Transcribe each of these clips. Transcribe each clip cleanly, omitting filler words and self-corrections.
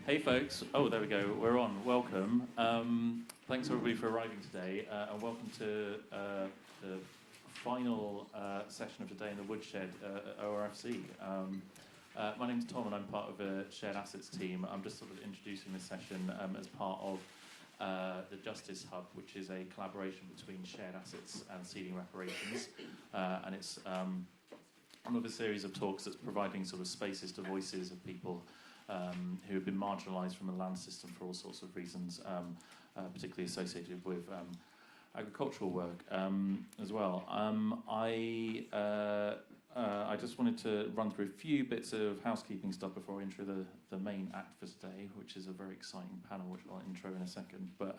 Hey folks, oh there we go, we're on, welcome. Thanks everybody for arriving today and welcome to the final session of today in the Woodshed at ORFC. My name's Tom and I'm part of a shared assets team. I'm just sort of introducing this session as part of the Justice Hub, which is a collaboration between shared assets and seeding reparations, and it's one of a series of talks that's providing sort of spaces to voices of people who have been marginalised from the land system for all sorts of reasons, particularly associated with agricultural work as well. I just wanted to run through a few bits of housekeeping stuff before I intro the main act for today, which is a very exciting panel, which I'll intro in a second. But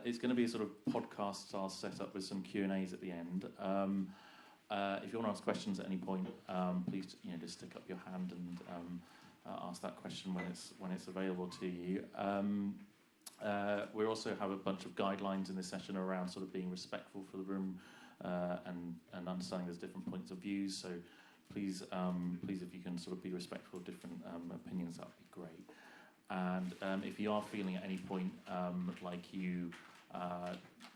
it's going to be a sort of podcast-style setup with some Q&As at the end. If you want to ask questions at any point, please just stick up your hand and ask that question when it's available to you. We also have a bunch of guidelines in this session around sort of being respectful for the room and understanding there's different points of views. So please if you can sort of be respectful of different opinions, that would be great. And if you are feeling at any point like you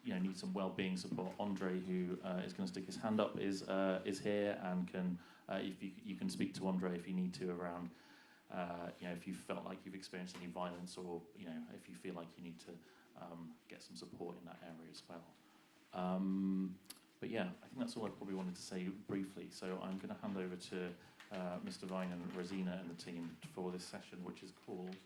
need some well-being support, Andre, who is going to stick his hand up, is here and can if you can speak to Andre if you need to around if you felt like you've experienced any violence or if you feel like you need to get some support in that area as well. But yeah, I think that's all I probably wanted to say briefly. So I'm going to hand over to Mr. Vine and Rosina and the team for this session, which is called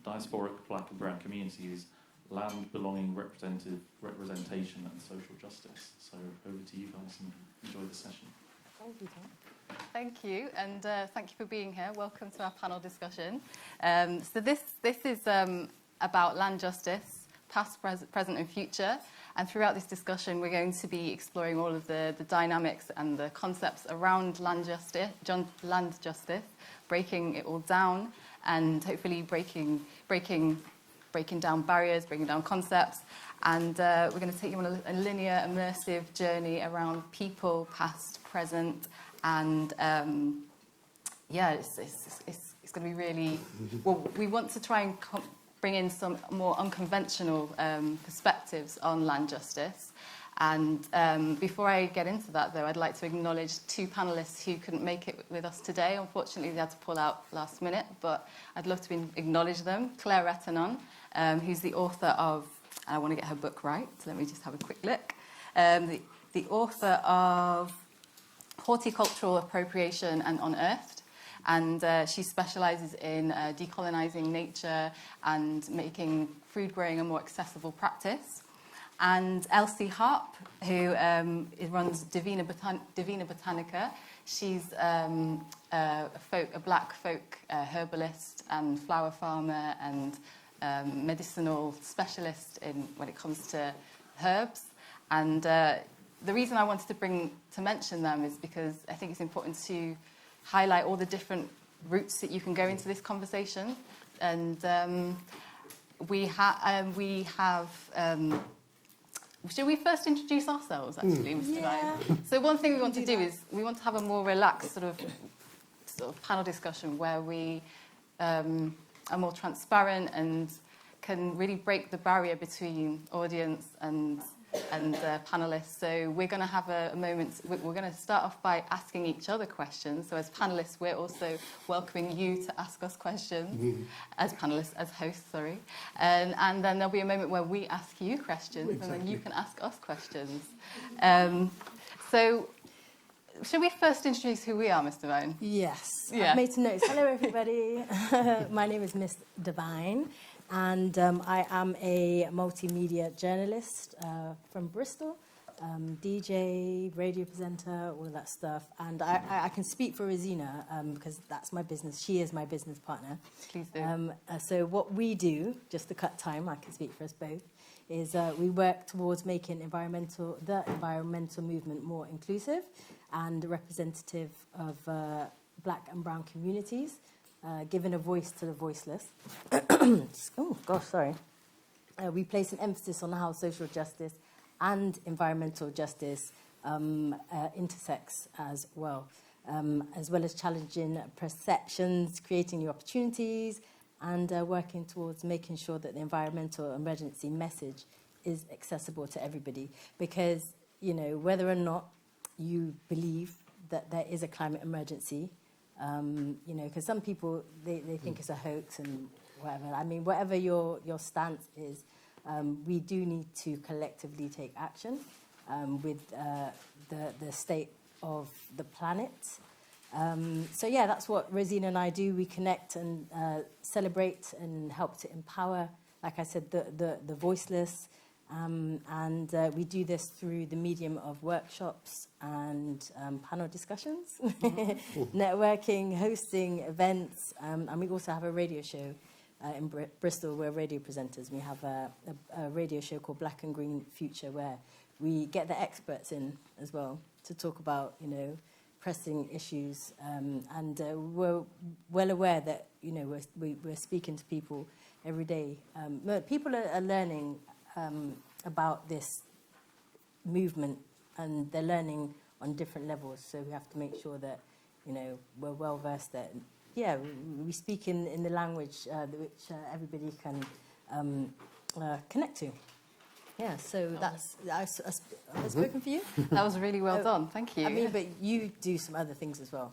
Diasporic Black and Brown Communities, Land Belonging, Representation and Social Justice. So over to you guys and enjoy the session. Thank you, and thank you for being here. Welcome to our panel discussion. So this is about land justice, past, present and future. And throughout this discussion, we're going to be exploring all of the dynamics and the concepts around land justice, breaking it all down, and hopefully breaking down barriers, breaking down concepts. And we're going to take you on a linear, immersive journey around people, past, present, and it's going to be really... Well, we want to try and bring in some more unconventional perspectives on land justice. And before I get into that, though, I'd like to acknowledge two panellists who couldn't make it with us today. Unfortunately, they had to pull out last minute, but I'd love to acknowledge them. Claire Retanon, who's the author of, and I want to get her book right, so let me just have a quick look. The author of Horticultural Appropriation and Unearthed, and she specialises in decolonising nature and making food growing a more accessible practice. And Elsie Harp, who runs Divina Botanica. She's a black folk herbalist and flower farmer and medicinal specialist when it comes to herbs. And the reason I wanted to mention them is because I think it's important to highlight all the different routes that you can go into this conversation. And we have. Should we first introduce ourselves, actually, Mr. Vine? So one thing we want to do is we want to have a more relaxed sort of panel discussion where we are more transparent and can really break the barrier between audience and panellists. So we're going to have a moment. We're going to start off by asking each other questions. So as panellists, we're also welcoming you to ask us questions as panellists, as hosts, sorry. And then there'll be a moment where we ask you questions, and then you can ask us questions. So should we first introduce who we are, Mr. Vine? Yes. Yeah. I've made some notes. Hello, everybody. My name is Miss Devine. And I am a multimedia journalist from Bristol, DJ, radio presenter, all of that stuff. And I can speak for Rosina because that's my business. She is my business partner. Please do. So what we do, just to cut time, I can speak for us both, is we work towards making the environmental movement more inclusive and representative of black and brown communities. Giving a voice to the voiceless. Oh, gosh, sorry. We place an emphasis on how social justice and environmental justice intersects as well. as well as challenging perceptions, creating new opportunities, and working towards making sure that the environmental emergency message is accessible to everybody. Because, you know, whether or not you believe that there is a climate emergency, you know, because some people, they think it's a hoax and whatever. I mean, whatever your stance is, we do need to collectively take action with the state of the planet. So yeah, that's what Rosina and I do. We connect and celebrate and help to empower, like I said, the voiceless. And we do this through the medium of workshops and panel discussions, networking, hosting events, and we also have a radio show in Bristol. We're radio presenters. We have a radio show called Black and Green Future, where we get the experts in as well to talk about, you know, pressing issues. And we're well aware that, you know, we're speaking to people every day. People are learning about this movement, and they're learning on different levels. So we have to make sure that, you know, we're well versed that, yeah, we speak in the language which everybody can connect to. Yeah, so I've spoken for you. That was really well done. Thank you. I mean, but you do some other things as well.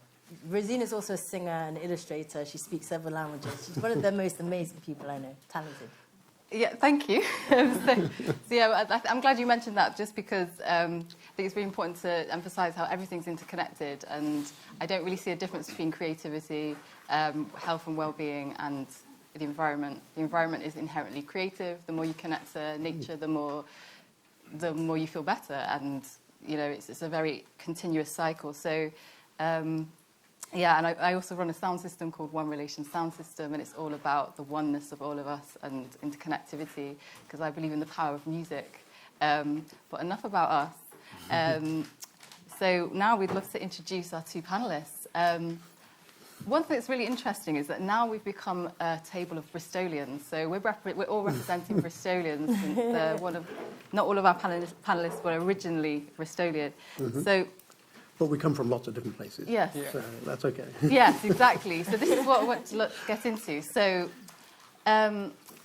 Rosina's also a singer and illustrator. She speaks several languages. She's one of the most amazing people I know. Talented. Yeah, thank you. So yeah, I'm glad you mentioned that, just because I think it's really important to emphasise how everything's interconnected, and I don't really see a difference between creativity, health and well-being, and the environment. The environment is inherently creative. The more you connect to nature, the more you feel better, and you know it's a very continuous cycle. So. Yeah, and I also run a sound system called One Relation Sound System, and it's all about the oneness of all of us and interconnectivity, because I believe in the power of music. But enough about us. So now we'd love to introduce our two panellists. One thing that's really interesting is that now we've become a table of Bristolians. So we're all representing Bristolians. Since not all of our panellists were originally Bristolian. So. But we come from lots of different places. Yes. So that's okay. Yes, exactly. So this is what I want to get into. So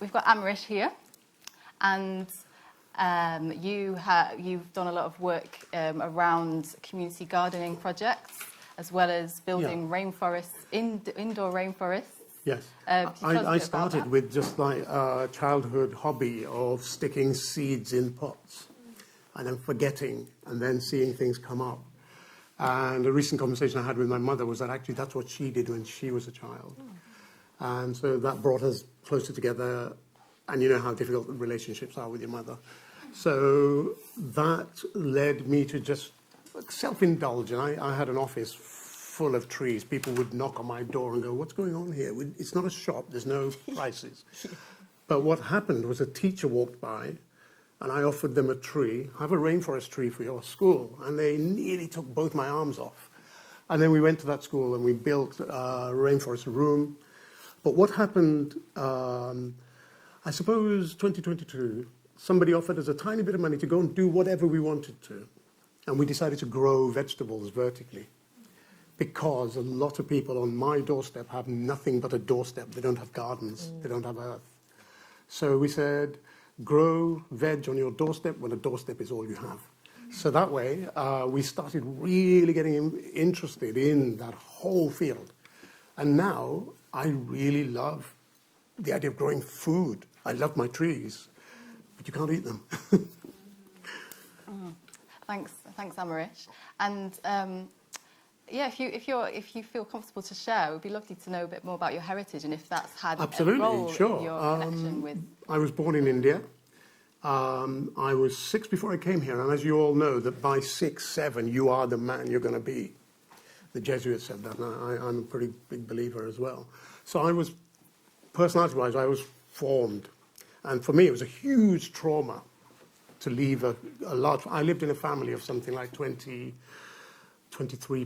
we've got Amarish here, and you've done a lot of work around community gardening projects, as well as building rainforests, indoor rainforests. Yes. I started with just like a childhood hobby of sticking seeds in pots and then forgetting and then seeing things come up. And a recent conversation I had with my mother was that actually that's what she did when she was a child. And so that brought us closer together. And you know how difficult relationships are with your mother. So that led me to just self-indulge. And I had an office full of trees. People would knock on my door and go, "What's going on here? It's not a shop. There's no prices." But what happened was a teacher walked by, and I offered them a tree. I have a rainforest tree for your school. And they nearly took both my arms off. And then we went to that school and we built a rainforest room. But what happened, I suppose 2022, somebody offered us a tiny bit of money to go and do whatever we wanted to. And we decided to grow vegetables vertically. Because a lot of people on my doorstep have nothing but a doorstep. They don't have gardens. They don't have earth. So we said, grow veg on your doorstep when a doorstep is all you have. So that way, we started really getting interested in that whole field. And now, I really love the idea of growing food. I love my trees, but you can't eat them. Thanks, Amarish. And yeah, if you feel comfortable to share, it would be lovely to know a bit more about your heritage and if that's had a role in your connection with. I was born in India. I was 6 before I came here, and as you all know, that by 6, 7, you are the man you're going to be. The Jesuits said that, and I'm a pretty big believer as well. So I was, personality-wise, I was formed. And for me, it was a huge trauma to leave a large... I lived in a family of something like 23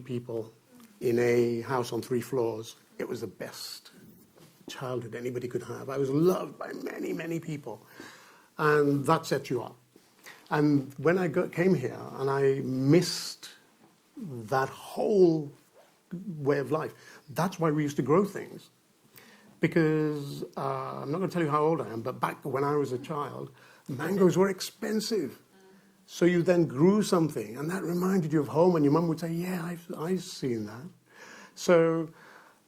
people in a house on 3 floors. It was the best childhood anybody could have. I was loved by many, many people. And that sets you up. And when I came here, and I missed that whole way of life. That's why we used to grow things. Because I'm not going to tell you how old I am, but back when I was a child, mangoes were expensive. So you then grew something, and that reminded you of home, and your mum would say, yeah, I've seen that. So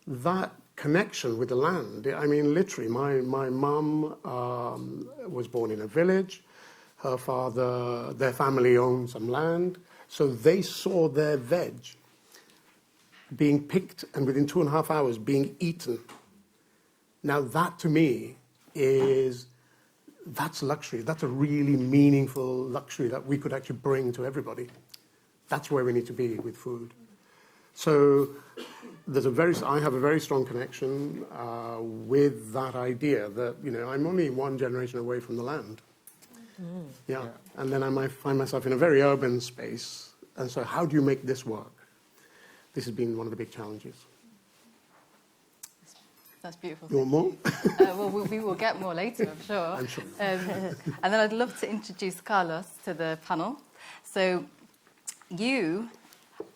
that connection with the land, I mean, literally, my mum was born in a village. Her father, their family owned some land. So they saw their veg being picked and within 2.5 hours being eaten. Now that to me that's luxury. That's a really meaningful luxury that we could actually bring to everybody. That's where we need to be with food. So I have a very strong connection with that idea that, I'm only one generation away from the land. Yeah. And then I might find myself in a very urban space. And so how do you make this work? This has been one of the big challenges. That's beautiful. You want more? Well, we will get more later, I'm sure. I'm sure. And then I'd love to introduce Carlos to the panel. So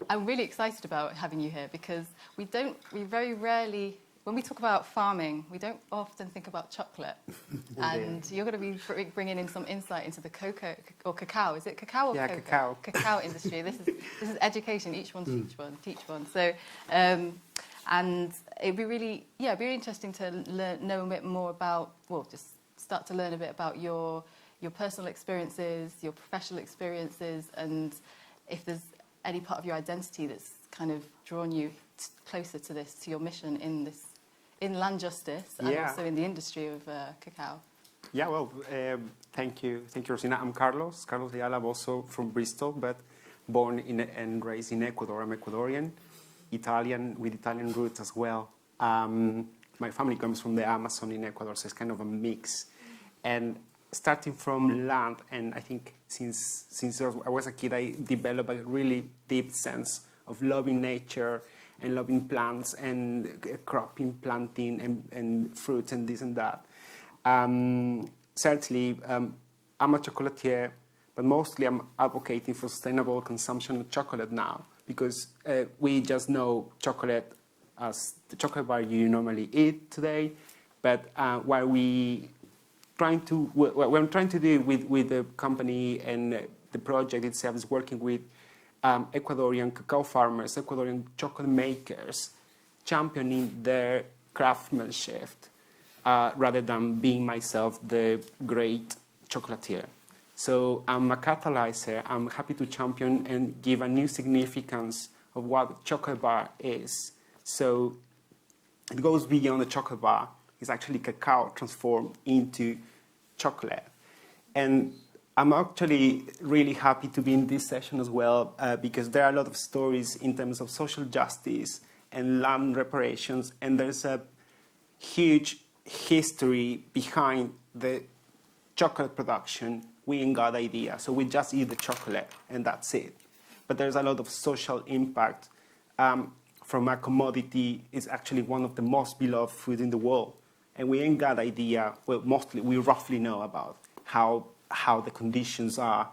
I'm really excited about having you here because we very rarely, when we talk about farming, we don't often think about chocolate. And you're going to be bringing in some insight into the cocoa or cacao. Is it cacao or cocoa? Cacao. Cacao industry. This is education. Each one teach one. So, and it'd be really interesting to know a bit more about, just start to learn a bit about your personal experiences, your professional experiences, and if there's any part of your identity that's kind of drawn you closer to this, to your mission in land justice and also in the industry of cacao. Yeah, well, thank you, Rosina. I'm Carlos Ayala, I'm also from Bristol, but born and raised in Ecuador. I'm Ecuadorian, Italian, with Italian roots as well. My family comes from the Amazon in Ecuador, so it's kind of a mix. And starting from land, and I think since I was a kid, I developed a really deep sense of loving nature and loving plants and cropping, planting, and fruits and this and that. Certainly, I'm a chocolatier, but mostly I'm advocating for sustainable consumption of chocolate now because we just know chocolate as the chocolate bar you normally eat today, but what I'm trying to do with the company and the project itself is working with Ecuadorian cacao farmers, Ecuadorian chocolate makers, championing their craftsmanship rather than being myself the great chocolatier. So I'm a catalyzer. I'm happy to champion and give a new significance of what chocolate bar is. So it goes beyond the chocolate bar. It's actually cacao transformed into chocolate. And I'm actually really happy to be in this session as well because there are a lot of stories in terms of social justice and land reparations, and there's a huge history behind the chocolate production. We ain't got idea, so we just eat the chocolate and that's it. But there's a lot of social impact from a commodity. Is actually one of the most beloved food in the world. And we ain't got idea, well, mostly we roughly know about how the conditions are.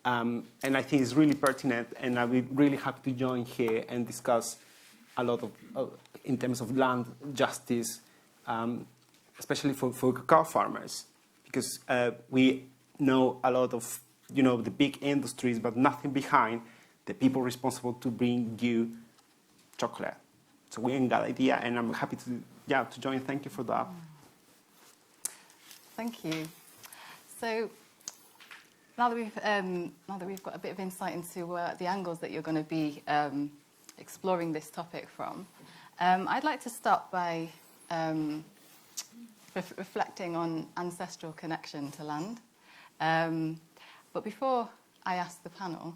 And I think it's really pertinent, and I'll be really happy to join here and discuss a lot of in terms of land justice, especially for cacao farmers, because we know a lot of, the big industries, but nothing behind the people responsible to bring you chocolate. So we ain't got idea, and I'm happy to join. Thank you for that. Thank you. So now that we've got a bit of insight into the angles that you're going to be exploring this topic from, I'd like to start by reflecting on ancestral connection to land. But before I ask the panel,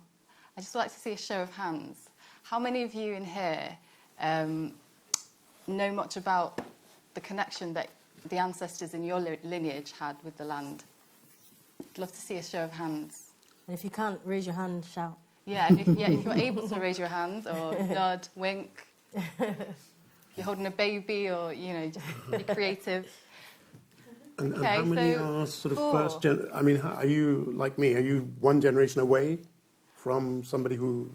I'd just like to see a show of hands. How many of you in here know much about the connection that the ancestors in your lineage had with the land? I'd love to see a show of hands. And if you can't raise your hand, shout. Yeah, if you're able to raise your hand or nod, wink. If you're holding a baby or, just be creative. And how many are sort of first gen? I mean, are you like me? Are you one generation away from somebody who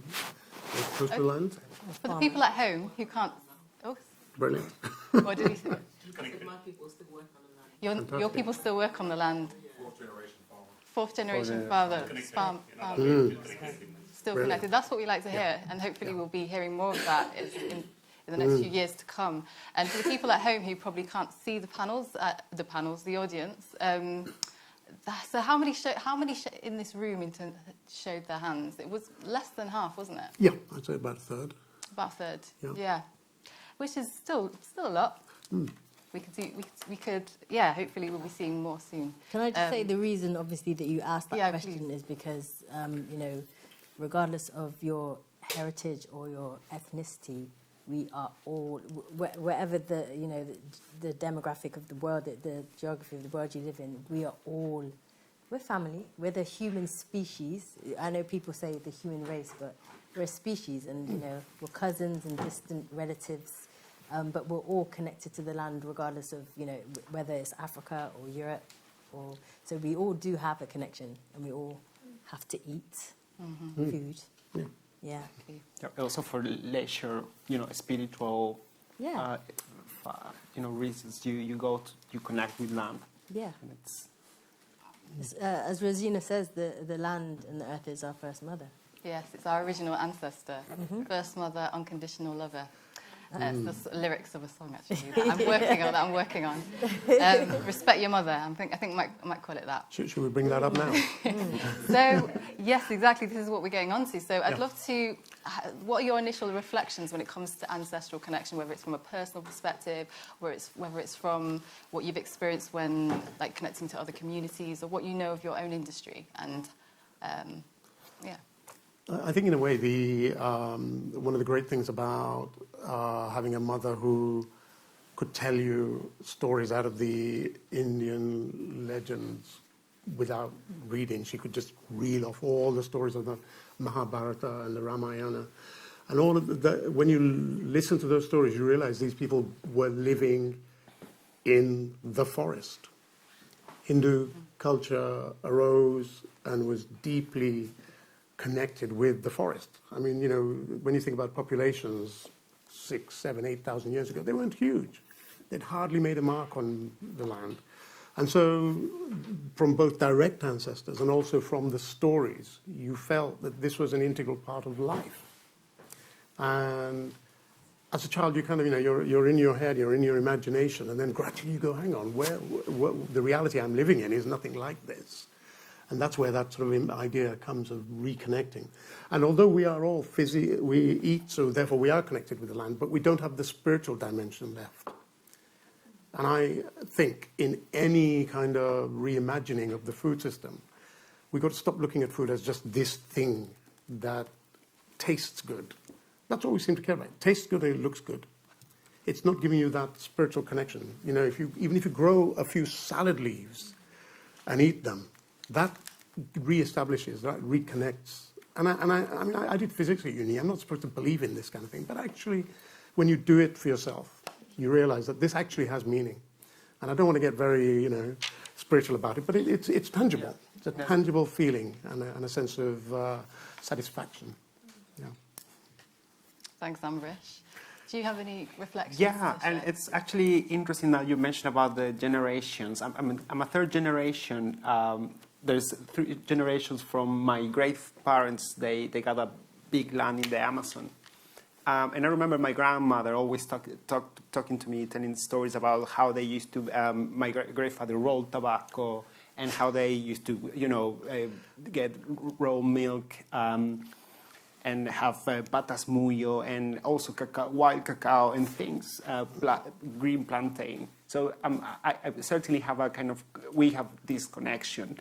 is close to land? For the people at home who can't... Oh, Brilliant. what did he say? My people still work on the land. Your people still work on the land. Fourth generation father. Farm. Still Brilliant. connected. That's what we like to hear, and hopefully we'll be hearing more of that in the next few years to come. And for the people at home who probably can't see the the audience, so how many in this room showed their hands? It was less than half, wasn't it? Yeah, I'd say about a third. About a third. Yeah. Yeah. Which is still a lot. We could, hopefully we'll be seeing more soon. Can I just say the reason, obviously, that you asked that question please. is because, regardless of your heritage or your ethnicity, we are all, wherever the demographic of the world, the geography of the world you live in, we're family. We're the human species. I know people say the human race, but we're a species, and we're cousins and distant relatives. But we're all connected to the land, regardless of whether it's Africa or Europe, so we all do have a connection, and we all have to eat food. Yeah. Also for leisure, spiritual, reasons. You connect with land. Yeah. And it's As Rosina says, the land and the earth is our first mother. Yes, it's our original ancestor, first mother, unconditional lover. It's the lyrics of a song, actually, that I'm working on. Respect your mother. I think I might call it that. Should we bring that up now? So, yes, exactly. This is what we're getting onto. So I'd love to... What are your initial reflections when it comes to ancestral connection, whether it's from a personal perspective, whether it's from what you've experienced when connecting to other communities, or what you know of your own industry? And, I think in a way one of the great things about having a mother who could tell you stories out of the Indian legends without reading. She could just reel off all the stories of the Mahabharata and the Ramayana. And all of when you listen to those stories, you realize these people were living in the forest. Hindu culture arose and was deeply connected with the forest. I mean, when you think about populations 6, 7, 8,000 years ago, they weren't huge. They'd hardly made a mark on the land. And so from both direct ancestors and also from the stories, you felt that this was an integral part of life. And as a child, you kind of, you're in your head, you're in your imagination, and then gradually you go, hang on, the reality I'm living in is nothing like this. And that's where that sort of idea comes of reconnecting. And although we are all we eat, so therefore we are connected with the land, but we don't have the spiritual dimension left. And I think in any kind of reimagining of the food system, we've got to stop looking at food as just this thing that tastes good. That's all we seem to care about. It tastes good and it looks good. It's not giving you that spiritual connection. Even if you grow a few salad leaves and eat them, that reestablishes, that reconnects. And I did physics at uni. I'm not supposed to believe in this kind of thing, but actually, when you do it for yourself, you realize that this actually has meaning. And I don't want to get very, spiritual about it, but it's tangible. Yeah. It's a tangible feeling and a sense of satisfaction. Yeah. Thanks, Ambrish. Do you have any reflections? Yeah, and it's actually interesting that you mentioned about the generations. I'm a third generation. There's 3 generations from my great parents. They got a big land in the Amazon. And I remember my grandmother always talking to me, telling stories about how they used to, my grandfather rolled tobacco, and how they used to, get raw milk and have patas muyo, and also wild cacao and things, green plantain. So I certainly have we have this connection.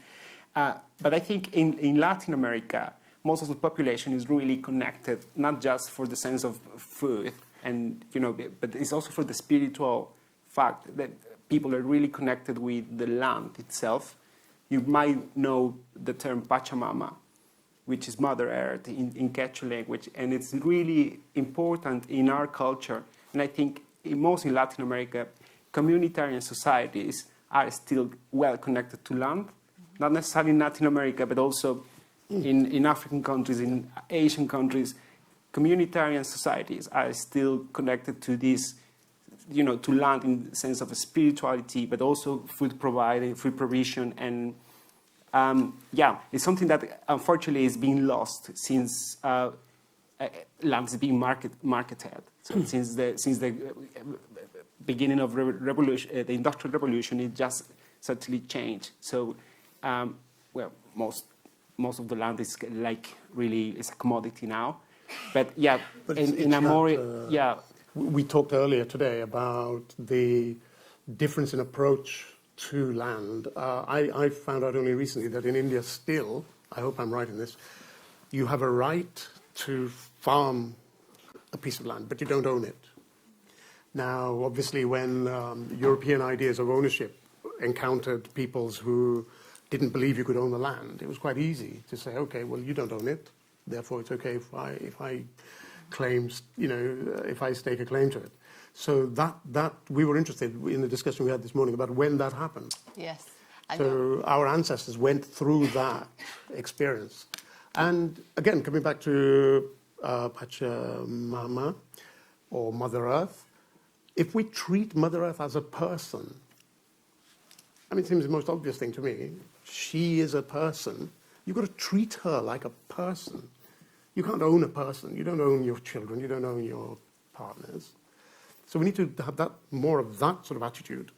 But I think in Latin America, most of the population is really connected, not just for the sense of food, but it's also for the spiritual fact that people are really connected with the land itself. You might know the term Pachamama, which is Mother Earth in Quechua language, and it's really important in our culture. And I think most in Latin America, communitarian societies are still well connected to land, not necessarily in Latin America, but also in African countries, in Asian countries. communitarian societies are still connected to this, to land in the sense of a spirituality, but also food providing, food provision, and it's something that unfortunately is being lost since land is being marketed. So since the beginning of revolution, the Industrial Revolution, it just certainly changed. So, most of the land is is a commodity now. But we talked earlier today about the difference in approach to land. I found out only recently that in India still, I hope I'm right in this, you have a right to farm a piece of land, but you don't own it. Now, obviously, when European ideas of ownership encountered peoples who didn't believe you could own the land, it was quite easy to say, okay, well, you don't own it, therefore it's okay if I claim, if I stake a claim to it. So that we were interested in the discussion we had this morning about when that happened. Yes. So our ancestors went through that experience. And again, coming back to Pachamama or Mother Earth, if we treat Mother Earth as a person, I mean, it seems the most obvious thing to me. She is a person. You've got to treat her like a person. You can't own a person. You don't own your children. You don't own your partners. So we need to have more of that sort of attitude.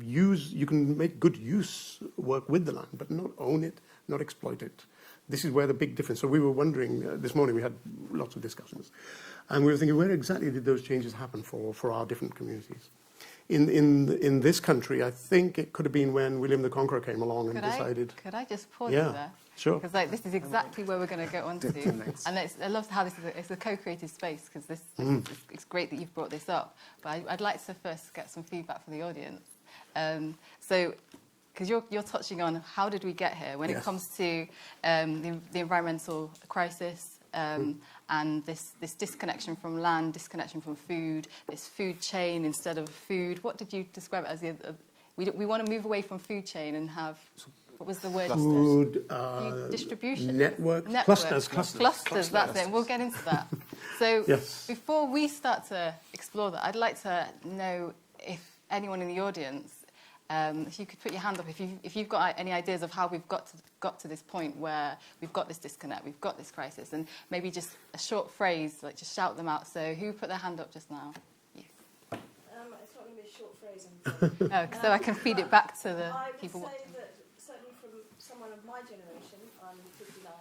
You can make good use, work with the land, but not own it, not exploit it. This is where the big difference. So we were wondering, this morning we had lots of discussions, and we were thinking, where exactly did those changes happen for our different communities? In this country, I think it could have been when William the Conqueror came along and decided... Could I just pause you there? Sure. Because this is exactly where we're going to go on to. And I love how it's a co-creative space, because it's great that you've brought this up. But I'd like to first get some feedback from the audience. Because you're touching on how did we get here when it comes to the environmental crisis and this disconnection from land, disconnection from food, this food chain instead of food. What did you describe it as? We want to move away from food chain and have, what was the word? Food distribution. Network. Clusters, that's it. We'll get into that. So before we start to explore that, I'd like to know if anyone in the audience, if you could put your hand up, if you've got any ideas of how we've got to this point where we've got this disconnect, we've got this crisis, and maybe just a short phrase, like just shout them out. So who put their hand up just now? Yes. It's not going to be a short phrase. So I can feed it back to the people. I would say that certainly from someone of my generation, I'm 59.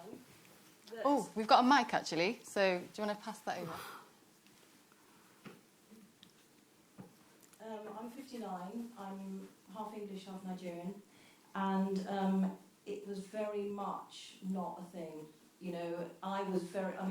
Oh, we've got a mic actually. So do you want to pass that over? I'm 59. I'm half English, half Nigerian, and it was very much not a thing.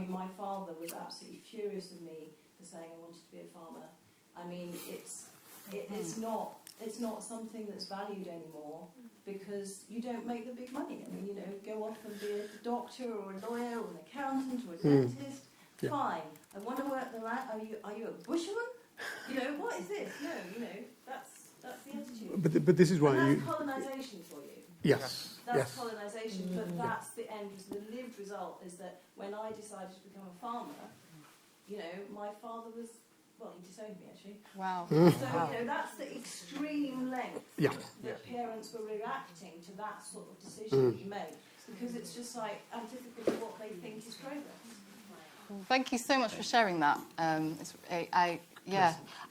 My father was absolutely furious with me for saying I wanted to be a farmer. I mean, it's not something that's valued anymore because you don't make the big money. I mean, go off and be a doctor or a lawyer or an accountant or a dentist. Fine. I want to work the land. Are you a bushman? What is this? No, that's the attitude. But this is why that's colonisation for you. Yes. That's colonisation, but that's the end. The lived result is that when I decided to become a farmer, my father was, he disowned me actually. Wow. So, that's the extreme length that parents were reacting to that sort of decision that you made, because it's just like antithetical to what they think is progress. Thank you so much for sharing that. I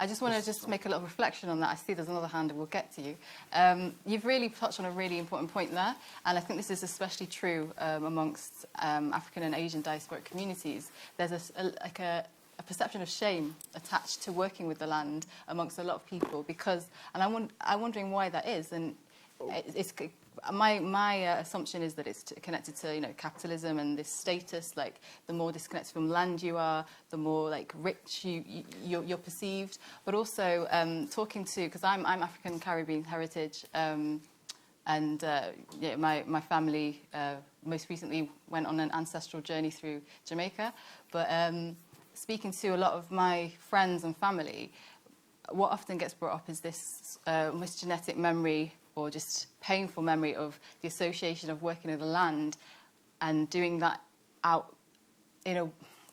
just want to make a little reflection on that. I see there's another hand and we'll get to you. You've really touched on a really important point there, and I think this is especially true amongst African and Asian diasporic communities. There's a perception of shame attached to working with the land amongst a lot of people I'm wondering why that is, and my assumption is that it's connected to capitalism and this status. Like the more disconnected from land you are, the more rich you're perceived. But also talking to, because I'm African Caribbean heritage, and my family most recently went on an ancestral journey through Jamaica. But speaking to a lot of my friends and family, what often gets brought up is this almost genetic memory or just painful memory of the association of working in the land and doing that out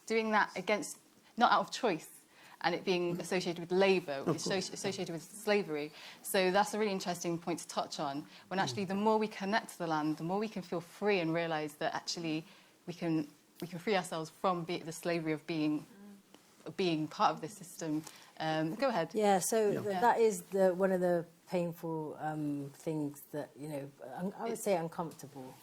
doing that against, not out of choice, and it being associated with labour, associated with slavery. So that's a really interesting point to touch on, when actually the more we connect to the land, the more we can feel free and realise that actually we can free ourselves from the slavery of being part of this system. Go ahead. Yeah, so that is one of the painful things that, I would say uncomfortable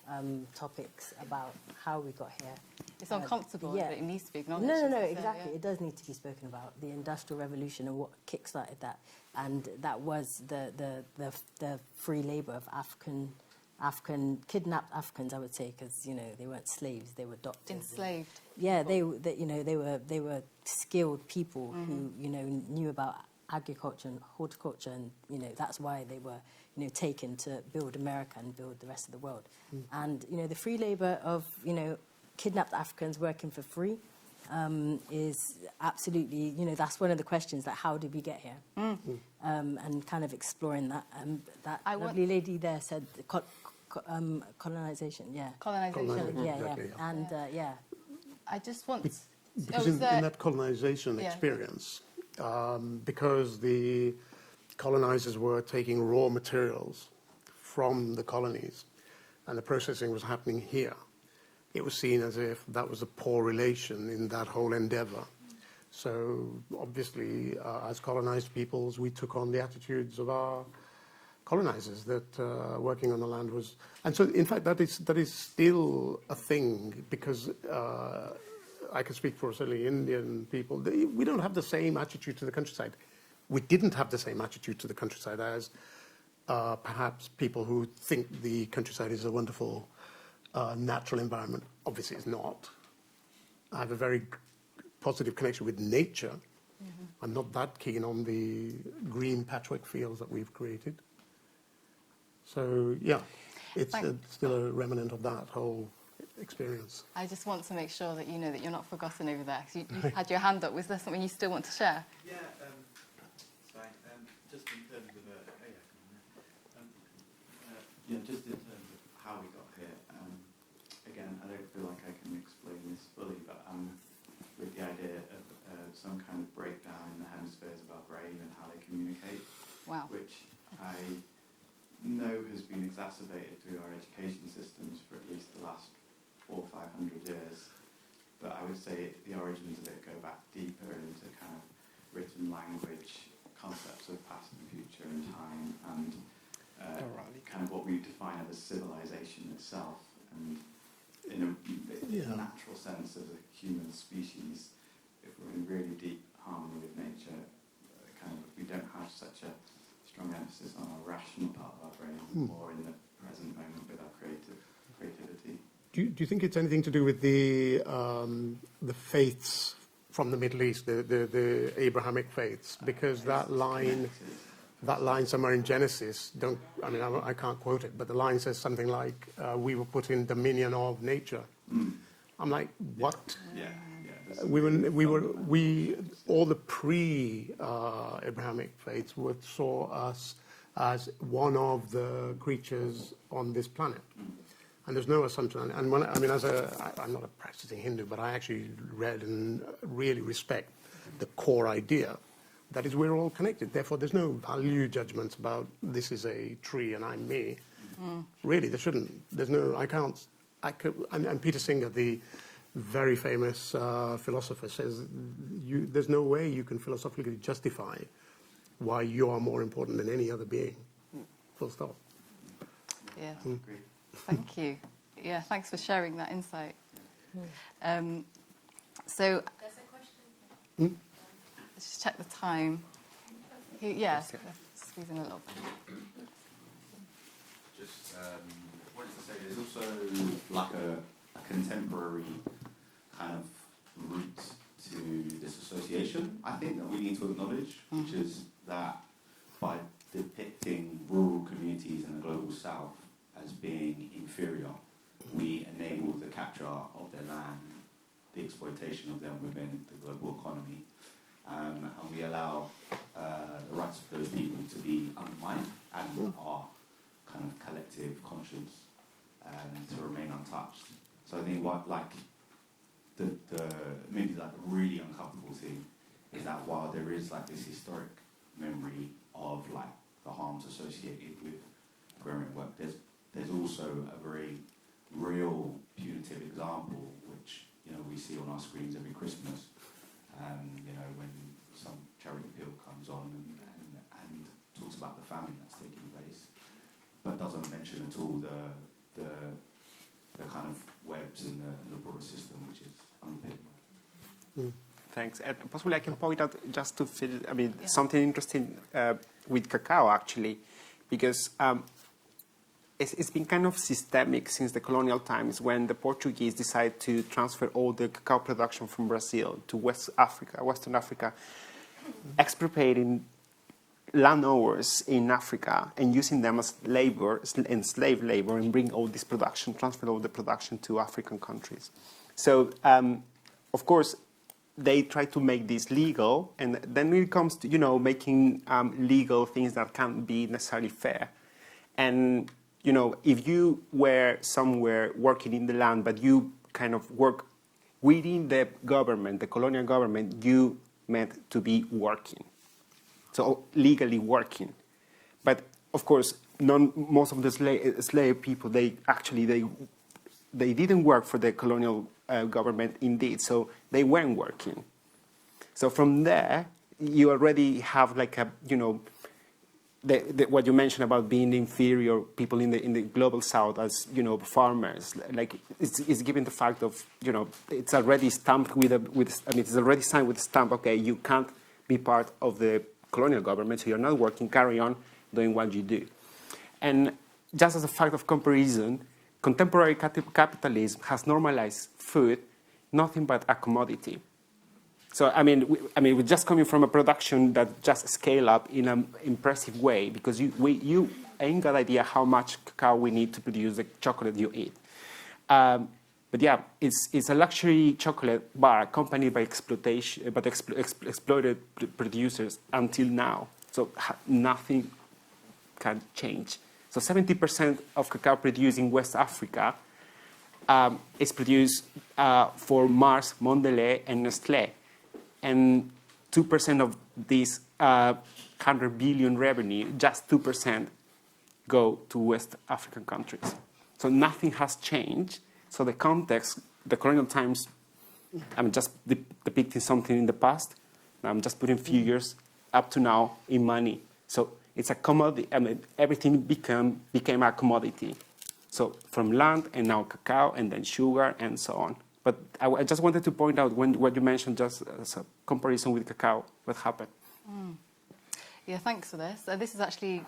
topics about how we got here. It's uncomfortable, but it needs to be acknowledged. No, exactly. It does need to be spoken about. The Industrial Revolution and what kick-started that. And that was the free labour of kidnapped Africans, I would say, because, they weren't slaves, they were doctors. Enslaved. Yeah, they were skilled people who, knew about agriculture and horticulture, and, that's why they were, taken to build America and build the rest of the world. And, the free labour of, kidnapped Africans working for free is absolutely, that's one of the questions, that how did we get here? And kind of exploring that. That lovely lady there said colonization, Colonization. Exactly, And, I just want... Because in that colonization experience, because the colonizers were taking raw materials from the colonies and the processing was happening here, it was seen as if that was a poor relation in that whole endeavor. So obviously, as colonized peoples, we took on the attitudes of our colonizers, that working on the land was... And so, in fact, that is still a thing, because I can speak for certainly Indian people. We don't have the same attitude to the countryside. We didn't have the same attitude to the countryside as perhaps people who think the countryside is a wonderful natural environment. Obviously, it's not. I have a very positive connection with nature. I'm not that keen on the green patchwork fields that we've created. So, yeah, it's still a remnant of that whole experience. I just want to make sure that you know that you're not forgotten over there. You had your hand up. Was there something you still want to share? Yeah, sorry. Just in terms of just in terms of how we got here. Again, I don't feel like I can explain this fully, but with the idea of some kind of breakdown in the hemispheres of our brain and how they communicate. Wow. Which I know has been exacerbated through our education systems for at least the last 400 or 500 years. But I would say the origins of it go back deeper into kind of written language, concepts of past and future and time, and kind of what we define as civilization itself. And in a natural sense, as a human species, if we're in really deep harmony with nature, we don't have such a strong emphasis on our rational part of our brain, more in the present moment with our creativity. Do you think it's anything to do with the faiths from the Middle East, the Abrahamic faiths? Because that line somewhere in Genesis, I can't quote it, but the line says something like, "We were put in dominion of nature." I'm like, what? Yeah. All the pre-Abrahamic faiths saw us as one of the creatures on this planet. And there's no assumption. And I'm not a practicing Hindu, but I actually read and really respect the core idea. That is, we're all connected. Therefore, there's no value judgments about this is a tree and I'm me. Really, there shouldn't. There's no, and Peter Singer, the very famous philosopher, says there's no way you can philosophically justify why you are more important than any other being. Full stop. Yeah. Thank you. Yeah, thanks for sharing that insight. So, There's a question. Let's just check the time. Squeeze in a little bit. Just wanted to say there's also like a contemporary kind of route to this association, I think, that we need to acknowledge, which is that by depicting rural communities in the global south as being inferior, we enable the capture of their land, the exploitation of them within the global economy, and we allow the rights of those people to be undermined and our kind of collective conscience to remain untouched. So I think the maybe like a really uncomfortable thing is that while there is like this historic memory of like the harms associated with agrarian work, there's also a very real punitive example which we see on our screens every Christmas. When some charity appeal comes on and talks about the famine that's taking place, but doesn't mention at all the kind of webs in the broader system, which is unpicked. Thanks. And possibly I can point out just to fill, something interesting with cacao actually, because it's been kind of systemic since the colonial times when the Portuguese decided to transfer all the cacao production from Brazil to Western Africa, expropriating landowners in Africa and using them as labor and slave labor and bring all this production, transfer all the production to African countries. So, of course, they try to make this legal, and then when it comes to, making legal things that can't be necessarily fair. And, if you were somewhere working in the land, but you kind of work within the government, the colonial government, you meant to be working. So legally working. But, of course, most of the slave people, they didn't work for the colonial government indeed, so they weren't working. So from there, you already have like a, what you mentioned about being inferior people in the global south as, farmers. Like it's given the fact of, it's already stamped it's already signed with a stamp, okay, you can't be part of the colonial government, so you're not working, carry on doing what you do. And just as a fact of comparison, contemporary capitalism has normalized food nothing but a commodity. So, we're just coming from a production that just scale up in an impressive way because you ain't got idea how much cacao we need to produce the chocolate you eat. But yeah, it's a luxury chocolate bar accompanied by exploitation, but exploited producers until now. So nothing can change. So 70% of cacao produced in West Africa is produced for Mars, Mondelez, and Nestlé. And 2% of this 100 billion revenue, just 2% go to West African countries. So nothing has changed. So the context, the colonial times, I'm just depicting something in the past. I'm just putting figures up to now in money. So it's a commodity. Everything became a commodity. So from land and now cacao and then sugar and so on. But I just wanted to point out what you mentioned just as a comparison with cacao, what happened. Yeah, thanks for this. This is actually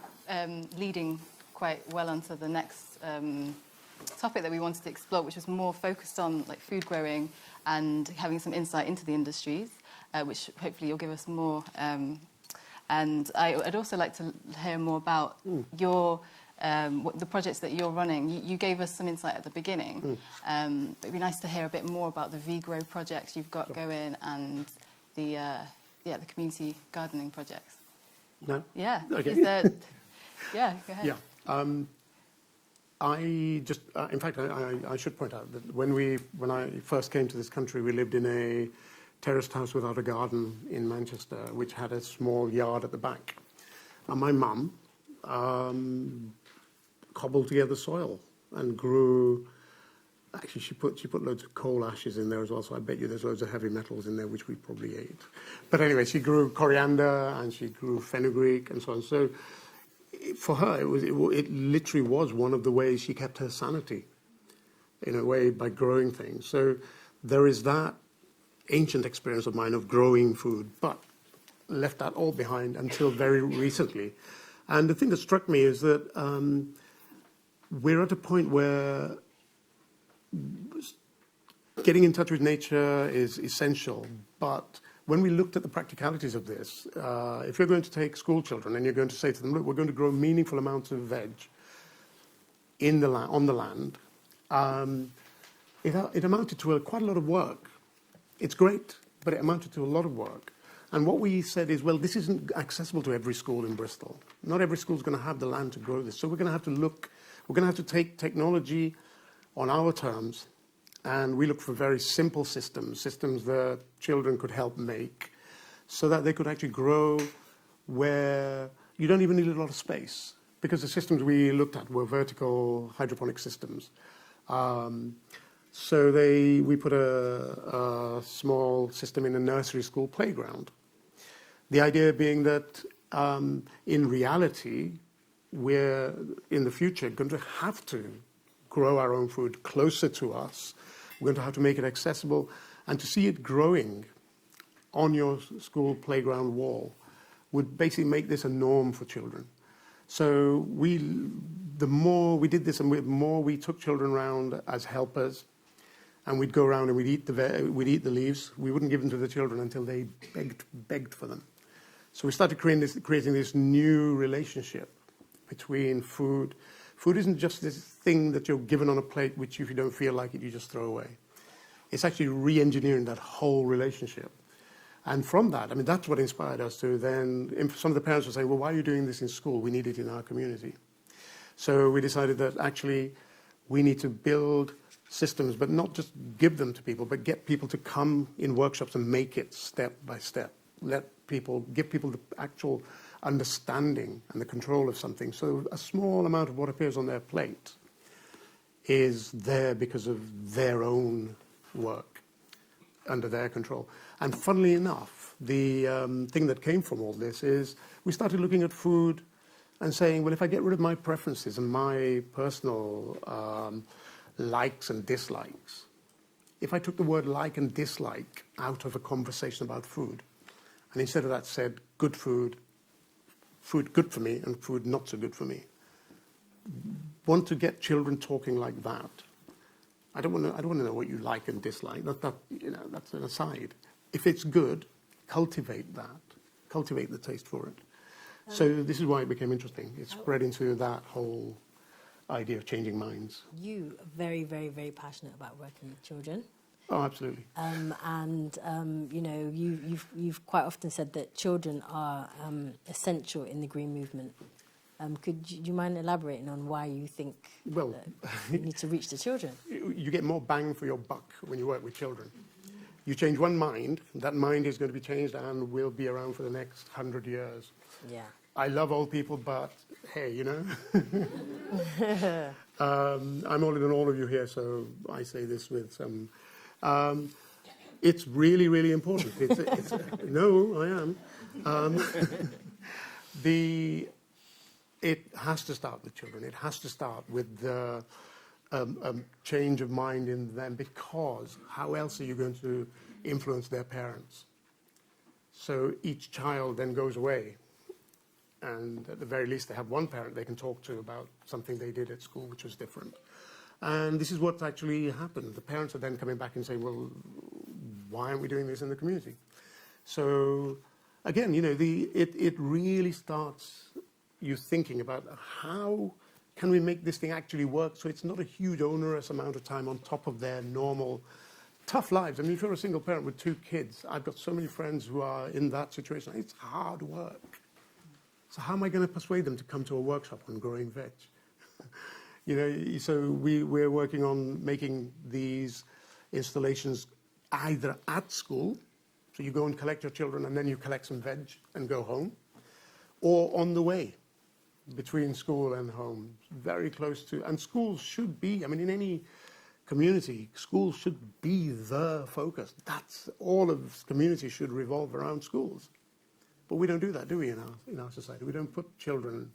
leading quite well onto the next topic that we wanted to explore, which was more focused on like food growing and having some insight into the industries, which hopefully you'll give us more. And I'd also like to hear more about your the projects that you're running. You gave us some insight at the beginning. It'd be nice to hear a bit more about the VGrow projects you've got going and the community gardening projects. No? Yeah. Okay. Yeah, go ahead. Yeah. I just, in fact, I should point out that when I first came to this country, we lived in a terraced house without a garden in Manchester, which had a small yard at the back. And my mum cobbled together soil and grew. Actually, she put loads of coal ashes in there as well, so I bet you there's loads of heavy metals in there, which we probably ate. But anyway, she grew coriander and she grew fenugreek and so on. So for her, it literally was one of the ways she kept her sanity, in a way, by growing things. So there is that ancient experience of mine of growing food, but left that all behind until very recently. And the thing that struck me is that we're at a point where getting in touch with nature is essential, but when we looked at the practicalities of this, if you're going to take school children and you're going to say to them, look, we're going to grow meaningful amounts of veg on the land, it amounted to quite a lot of work. It's great, but it amounted to a lot of work. And what we said is, well, this isn't accessible to every school in Bristol. Not every school is going to have the land to grow this. So we're going to have to take technology on our terms And we looked for very simple systems that children could help make, so that they could actually grow where you don't even need a lot of space. Because the systems we looked at were vertical hydroponic systems. So we put a small system in a nursery school playground. The idea being that in reality, we're in the future going to have to grow our own food closer to us. We're going to have to make it accessible, and to see it growing on your school playground wall would basically make this a norm for children. So the more we did this, and the more we took children around as helpers, and we'd go around and we'd eat the leaves. We wouldn't give them to the children until they begged for them. So we started creating this new relationship between food. Food isn't just this thing that you're given on a plate, which if you don't feel like it, you just throw away. It's actually re-engineering that whole relationship. And from that, I mean, that's what inspired us to then, some of the parents were saying, well, why are you doing this in school? We need it in our community. So we decided that actually we need to build systems, but not just give them to people, but get people to come in workshops and make it step by step. Give people the actual understanding and the control of something. So a small amount of what appears on their plate is there because of their own work, under their control. And funnily enough, the thing that came from all this is we started looking at food and saying, well, if I get rid of my preferences and my personal likes and dislikes, if I took the word like and dislike out of a conversation about food, and instead of that said good food good for me, and food not so good for me, want to get children talking like that. I don't want to know what you like and dislike. That's an aside. If it's good, cultivate that. Cultivate the taste for it. So this is why it became interesting. It spread into that whole idea of changing minds. You are very, very, very passionate about working with children. Oh, absolutely. You've quite often said that children are essential in the green movement. Do you mind elaborating on why you think that you need to reach the children? You get more bang for your buck when you work with children. You change one mind, that mind is going to be changed and will be around for the next 100 years. Yeah. I love old people, but hey, I'm older than all of you here, so I say this with some... it's really, really important. No, I am. It has to start with children. It has to start with the change of mind in them, because how else are you going to influence their parents? So each child then goes away, and at the very least they have one parent they can talk to about something they did at school which was different. And this is what's actually happened. The parents are then coming back and saying, well, why aren't we doing this in the community? So again, it really starts you thinking about how can we make this thing actually work so it's not a huge onerous amount of time on top of their normal tough lives. I mean, if you're a single parent with 2 kids, I've got so many friends who are in that situation. It's hard work. So how am I going to persuade them to come to a workshop on growing veg? So we're working on making these installations either at school, so you go and collect your children and then you collect some veg and go home, or on the way between school and home, very close to. And schools should be, in any community, schools should be the focus. That's all of community should revolve around schools. But we don't do that, do we, in our society? We don't put children,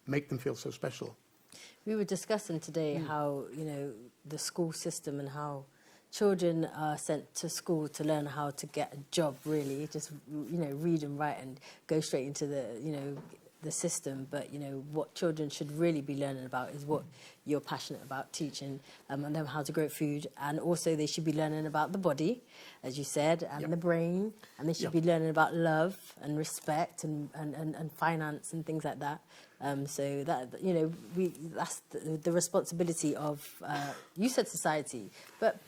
make them feel so special. We were discussing today how, the school system and how children are sent to school to learn how to get a job, really, just, read and write and go straight into the system. But, what children should really be learning about is what you're passionate about, teaching them how to grow food. And also they should be learning about the body, as you said, and the brain. And they should be learning about love and respect and finance and things like that. So that, that's the responsibility of, you said society, but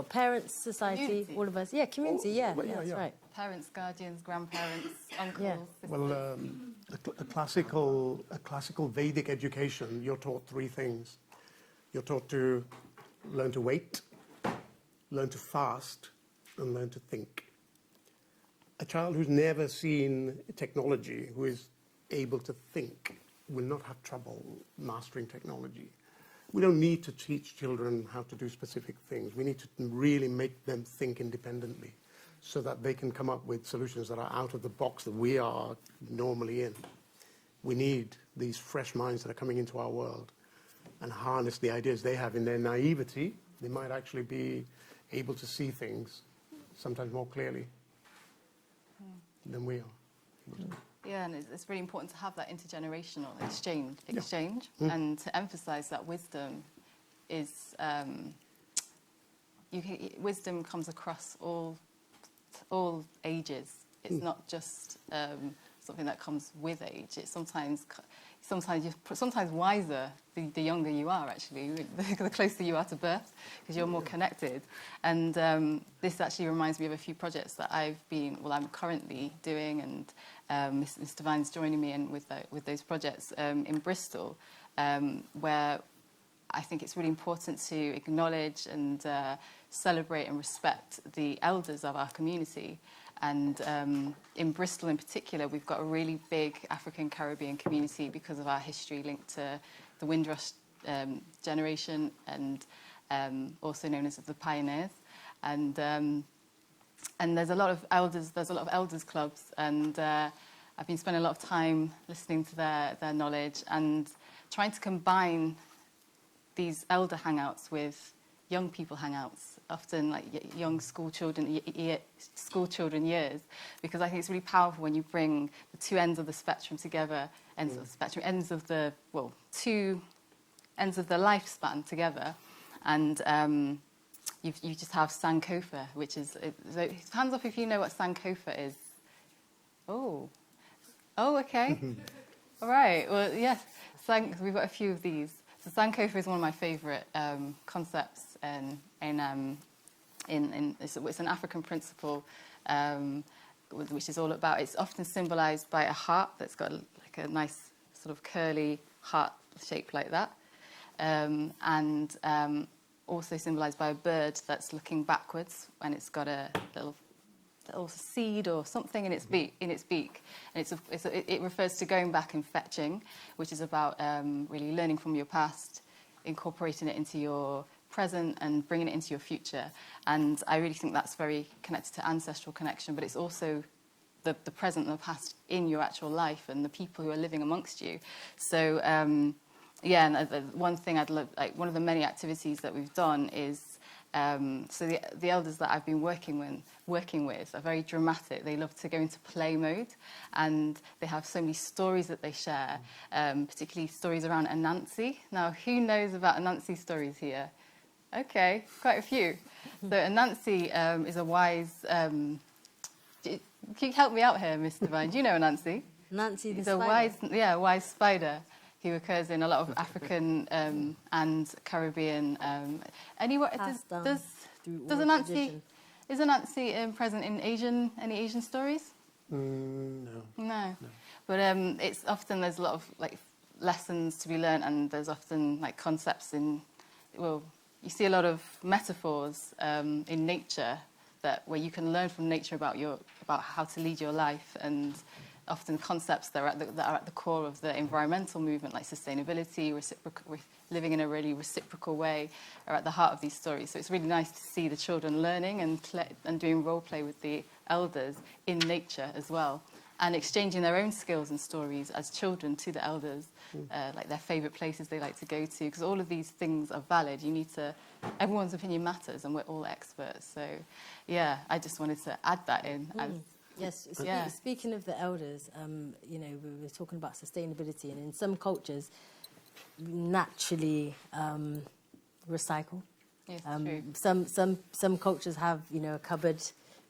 parents, society, Community. all of us. Yeah, community, that's right. Parents, guardians, grandparents, uncles. Yeah. sisters. Well, a classical Vedic education, you're taught 3 things. You're taught to learn to wait, learn to fast, and learn to think. A child who's never seen technology, who is able to think, will not have trouble mastering technology. We don't need to teach children how to do specific things. We need to really make them think independently so that they can come up with solutions that are out of the box that we are normally in. We need these fresh minds that are coming into our world and harness the ideas they have in their naivety. They might actually be able to see things sometimes more clearly than we are. Yeah, and it's really important to have that intergenerational exchange, Yeah. and to emphasise that wisdom is wisdom comes across all ages. It's not just something that comes with age. It's sometimes wiser the younger you are, actually, the closer you are to birth, because you're more connected. And this actually reminds me of a few projects that I'm currently doing, and Mr. Vine's joining me in with those projects in Bristol, where I think it's really important to acknowledge and celebrate and respect the elders of our community. And in Bristol in particular, we've got a really big African Caribbean community because of our history linked to the Windrush generation, and also known as the pioneers. And there's a lot of elders clubs, and I've been spending a lot of time listening to their knowledge and trying to combine these elder hangouts with young people hangouts, often like young school children years, because I think it's really powerful when you bring the two ends of the spectrum together, two ends of the lifespan together, and you just have Sankofa, which is, hands up if you know what Sankofa is. Oh, okay. All right, well, yes, we've got a few of these. So Sankofa is one of my favourite concepts, it's an African principle, which is all about. It's often symbolised by a heart that's got like a nice sort of curly heart shape like that, and also symbolised by a bird that's looking backwards, and it's got a little seed or something in its beak, and it refers to going back and fetching, which is about really learning from your past, incorporating it into your present and bringing it into your future. And I really think that's very connected to ancestral connection, but it's also the present and the past in your actual life and the people who are living amongst you. So one thing I'd love, like one of the many activities that we've done is so the elders that I've been working with are very dramatic. They love to go into play mode, and they have so many stories that they share, particularly stories around Anansi. Now, who knows about Anansi stories here? Okay, quite a few. So Anansi is a wise... can you help me out here, Mr. Vine? Do you know Anansi? Nancy the He's a spider. wise spider who occurs in a lot of African and Caribbean. Does Anansi... Is Anansi present in any Asian stories? No. But it's often, there's a lot of like lessons to be learned, and there's often like concepts you see a lot of metaphors in nature where you can learn from nature about how to lead your life, and often concepts that are at the core of the environmental movement, like sustainability, living in a really reciprocal way, are at the heart of these stories. So it's really nice to see the children learning and doing role play with the elders in nature as well, and exchanging their own skills and stories as children to the elders, like their favourite places they like to go to, because all of these things are valid. Everyone's opinion matters, and we're all experts. So, yeah, I just wanted to add that in. Yes, speaking of the elders, we were talking about sustainability, and in some cultures, naturally recycle. Yes, true. Some cultures have, a cupboard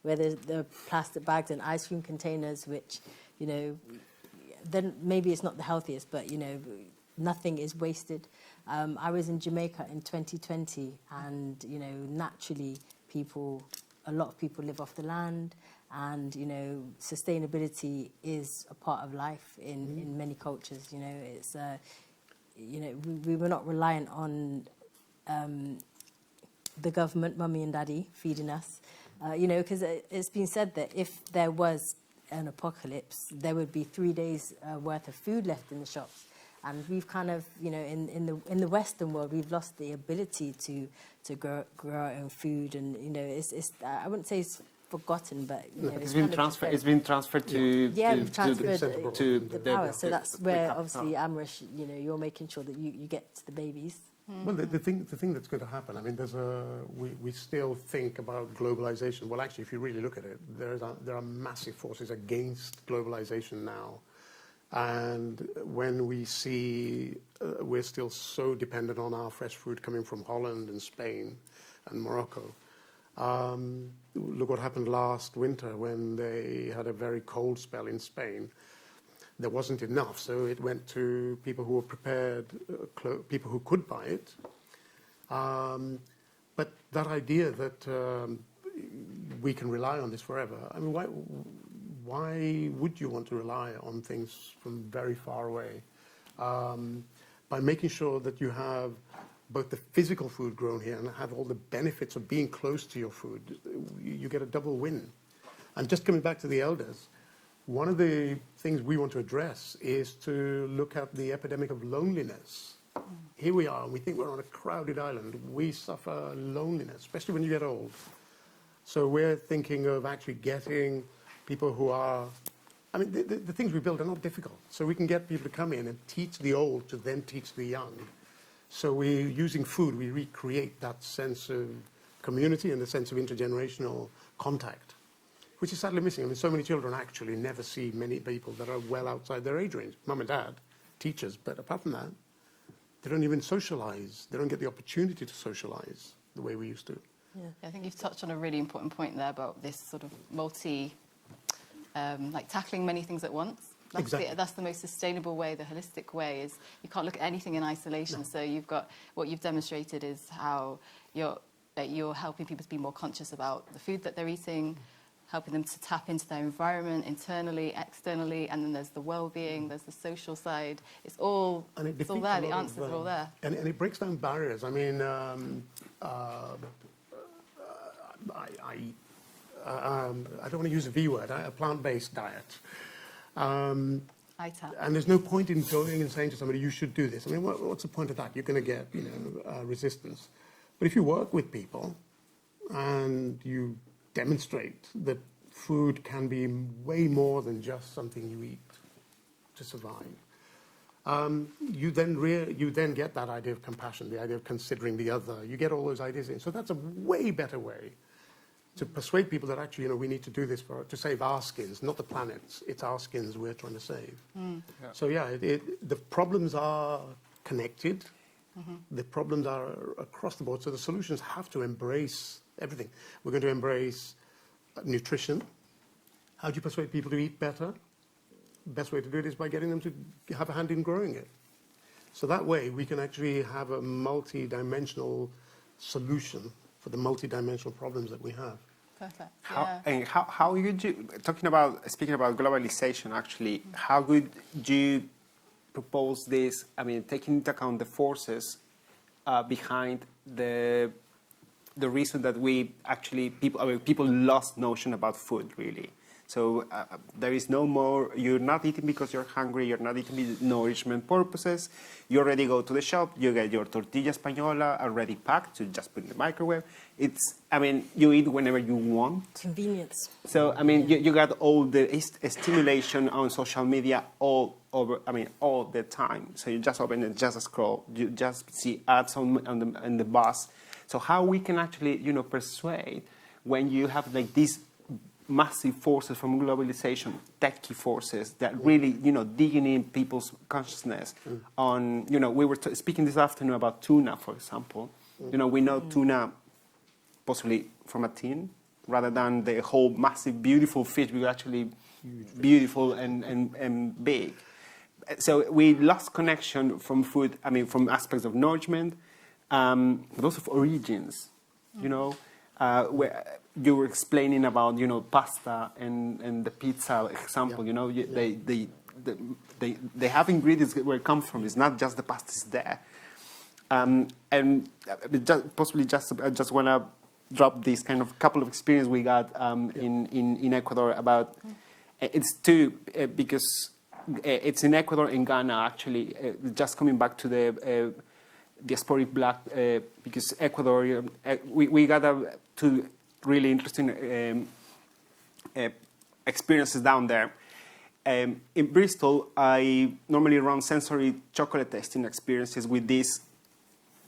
where there are plastic bags and ice cream containers, which, then maybe it's not the healthiest, but, nothing is wasted. I was in Jamaica in 2020, and, naturally a lot of people live off the land, and, sustainability is a part of life in many cultures. It's, we were not reliant on the government, mummy and daddy, feeding us. Because it's been said that if there was an apocalypse, there would be 3 days worth of food left in the shops. And we've kind of, in the Western world, we've lost the ability to grow our own food, and it's I wouldn't say it's forgotten, but it's been transferred. It's been transferred to the power. So that's where obviously Amrish, you're making sure that you get to the babies. Well, the thing that's going to happen, I mean, we still think about globalization. Well, actually, if you really look at it, there are massive forces against globalization now. And when we see we're still so dependent on our fresh food coming from Holland and Spain and Morocco. Look what happened last winter when they had a very cold spell in Spain. There wasn't enough, so it went to people who were prepared, people who could buy it. But that idea that we can rely on this forever, I mean, why would you want to rely on things from very far away? By making sure that you have both the physical food grown here and have all the benefits of being close to your food, you get a double win. And just coming back to the elders, one of the things we want to address is to look at the epidemic of loneliness. Here we are, we think we're on a crowded island. We suffer loneliness, especially when you get old. So we're thinking of actually getting people who are, I mean, the things we build are not difficult. So we can get people to come in and teach the old to then teach the young. So we're using food, we recreate that sense of community and the sense of intergenerational contact, which is sadly missing. I mean, so many children actually never see many people that are well outside their age range. Mum and dad, teachers, but apart from that, they don't even socialize. They don't get the opportunity to socialize the way we used to. Yeah, I think you've touched on a really important point there about this sort of like tackling many things at once. That's the most sustainable way, the holistic way, is you can't look at anything in isolation. No. So you've got, what you've demonstrated is how you're helping people to be more conscious about the food that they're eating, helping them to tap into their environment internally, externally, and then there's the well-being, there's the social side. It's all there, the answers are all there. And it breaks down barriers. I mean, I don't want to use a V word, a plant-based diet. And there's no point in going and saying to somebody, you should do this. I mean, what's the point of that? You're going to get, resistance. But if you work with people and you demonstrate that food can be way more than just something you eat to survive, you then get that idea of compassion, the idea of considering the other. You get all those ideas in. So that's a way better way to persuade people that actually, we need to do this to save our skins, not the planet's. It's our skins we're trying to save. Mm. Yeah. So yeah, the problems are connected. Mm-hmm. The problems are across the board. So the solutions have to embrace everything. We're going to embrace nutrition. How do you persuade people to eat better? The best way to do it is by getting them to have a hand in growing it. So that way we can actually have a multi-dimensional solution for the multi-dimensional problems that we have. Perfect. How would you, speaking about globalization, actually, how would you propose this? I mean, taking into account the forces behind the reason that people lost notion about food, really. So there is no more, you're not eating because you're hungry, you're not eating with nourishment purposes. You already go to the shop, you get your tortilla española already packed, to just put in the microwave. You eat whenever you want. Convenience. So, you got all the stimulation on social media all the time. So you just open it, just scroll, you just see ads on the bus. So how we can actually, persuade when you have like these massive forces from globalization, techie forces that really, digging in people's consciousness on, we were speaking this afternoon about tuna, for example. We know tuna possibly from a tin rather than the whole massive, beautiful fish, which actually beautiful and big. So we lost connection from food, from aspects of nourishment, but also of origins, where you were explaining about, pasta and the pizza example, they have ingredients where it comes from. It's not just the pasta is there. And possibly I just want to drop this kind of couple of experience we got in Ecuador about. It's two because it's in Ecuador and Ghana actually. Just coming back to the Diasporic Black because Ecuador we got two really interesting experiences down there. In Bristol, I normally run sensory chocolate tasting experiences with this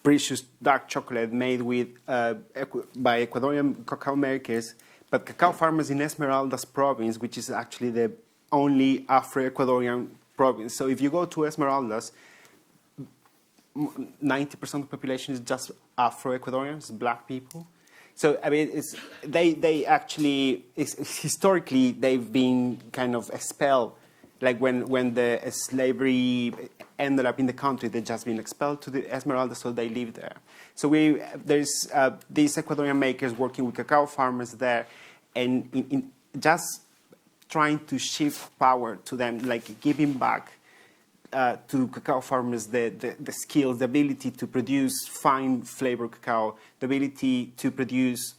precious dark chocolate made with by Ecuadorian cacao makers, but cacao farmers in Esmeraldas province, which is actually the only Afro-Ecuadorian province. So if you go to Esmeraldas, 90% of the population is just Afro-Ecuadorians, black people. So I mean, they actually historically they've been kind of expelled. Like when the slavery ended up in the country, they've just been expelled to the Esmeralda, so they live there. So there's these Ecuadorian makers working with cacao farmers there, and in just trying to shift power to them, like giving back to cacao farmers the skills, the ability to produce fine flavor cacao, the ability to produce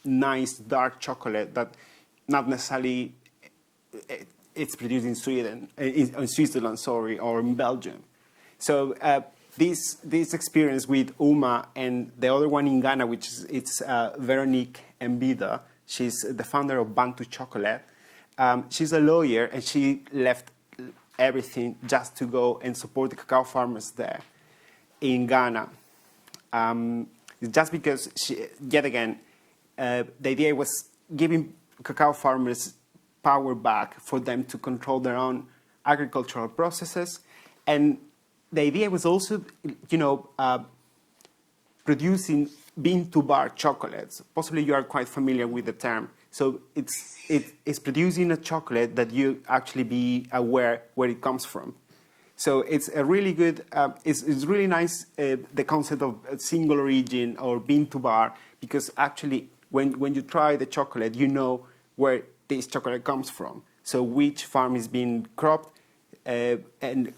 nice dark chocolate that not necessarily it's produced in Switzerland, or in Belgium. So this experience with Uma and the other one in Ghana, which is Veronique Mbida. She's the founder of Bantu Chocolate. She's a lawyer, and she left everything just to go and support the cacao farmers there in Ghana. Just because yet again, the idea was giving cacao farmers power back for them to control their own agricultural processes. And the idea was also, producing bean-to-bar chocolates. Possibly you are quite familiar with the term. So it's producing a chocolate that you actually be aware where it comes from. So it's a really good, it's really nice, the concept of a single origin or bean-to-bar, because actually when you try the chocolate, you know where this chocolate comes from. So which farm is being cropped, and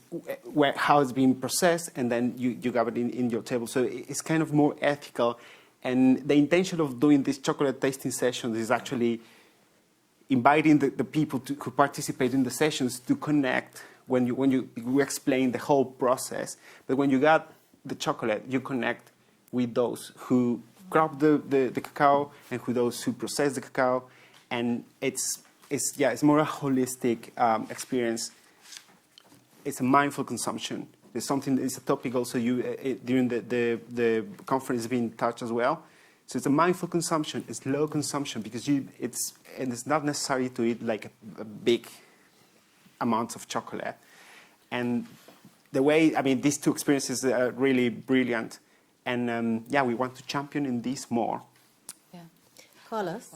how it's being processed, and then you got it in your table. So it's kind of more ethical. And the intention of doing these chocolate tasting sessions is actually inviting the people who participate in the sessions to connect when you explain the whole process. But when you got the chocolate, you connect with those who crop the cacao and those who process the cacao. And it's more a holistic experience. It's a mindful consumption. It's a topic also during the conference has been touched as well. So it's a mindful consumption. It's low consumption because it's not necessary to eat like a big amounts of chocolate. And these two experiences are really brilliant. And we want to champion in this more. Yeah, Carlos,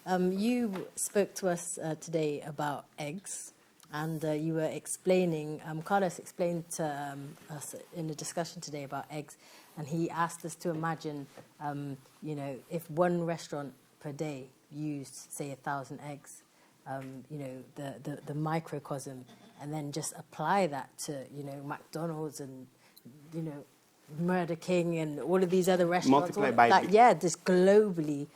you spoke to us today about eggs. And you were explaining, Carlos explained to us in a discussion today about eggs, and he asked us to imagine, if one restaurant per day used, say, 1,000 eggs, the microcosm, and then just apply that to, McDonald's and, Murder King and all of these other restaurants. Multiply by just globally,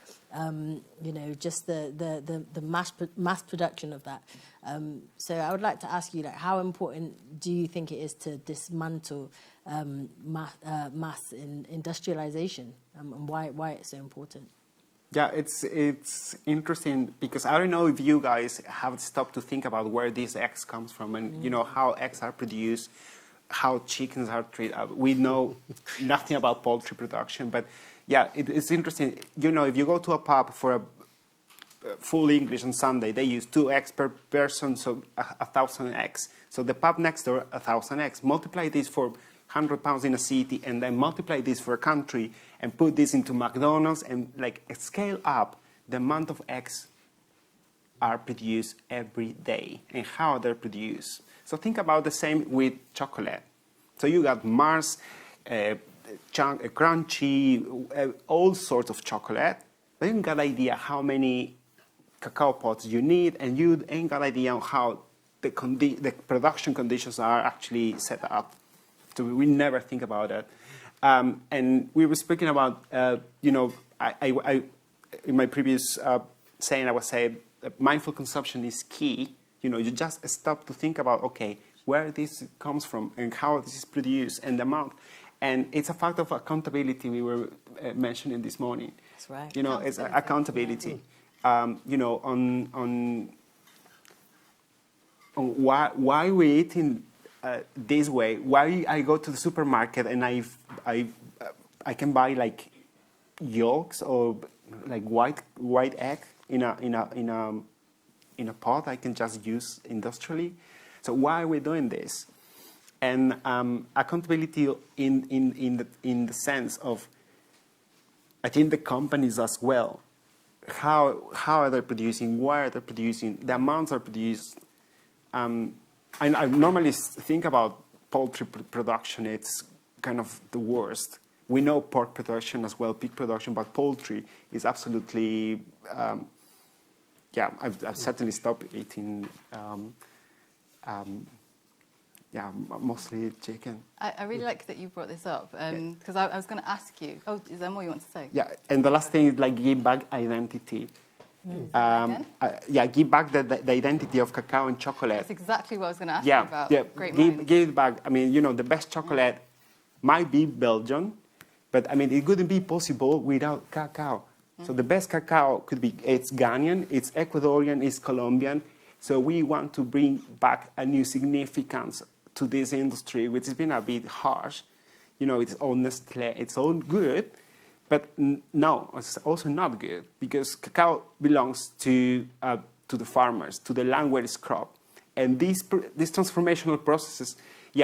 just the mass production of that. So I would like to ask you, how important do you think it is to dismantle mass industrialization, and why it's so important? Yeah, it's interesting because I don't know if you guys have stopped to think about where these eggs comes from and how eggs are produced, how chickens are treated. We know nothing about poultry production, but yeah, it's interesting. If you go to a pub for a full English on Sunday, they use 2 eggs per person, so 1,000 eggs. So the pub next door, 1,000 eggs. Multiply this for £100 in a city, and then multiply this for a country, and put this into McDonald's, and scale up the amount of eggs are produced every day and how they're produced. So think about the same with chocolate. So you got Mars, crunchy, all sorts of chocolate, but you ain't got idea how many cacao pods you need, and you ain't got idea on how the production conditions are actually set up. So we never think about that. And we were speaking about, I in my previous saying, I was saying that mindful consumption is key. You just stop to think about, okay, where this comes from and how this is produced and the amount. And it's a fact of accountability we were mentioning this morning. That's right. It's accountability. On why we're eating this way. Why I go to the supermarket and I can buy like yolks or like white egg in a pot I can just use industrially. So why are we doing this? And accountability in the sense of, I think the companies as well, how are they producing, why are they producing, the amounts are produced. I normally think about poultry production, it's kind of the worst. We know pork production as well, pig production, but poultry is absolutely, I've certainly stopped eating, mostly chicken. I really like that you brought this up, because I was going to ask you, is there more you want to say? Yeah, and the last thing is like give back identity. Give back the identity of cacao and chocolate. That's exactly what I was going to ask you about. Yeah, Great give it back. I mean, the best chocolate might be Belgian, but I mean, it wouldn't be possible without cacao. So the best cacao it's Ghanaian, it's Ecuadorian, it's Colombian. So we want to bring back a new significance to this industry, which has been a bit harsh. It's all Nestlé, it's all good. But no, it's also not good, because cacao belongs to the farmers, to the land where it's cropped. And these transformational processes,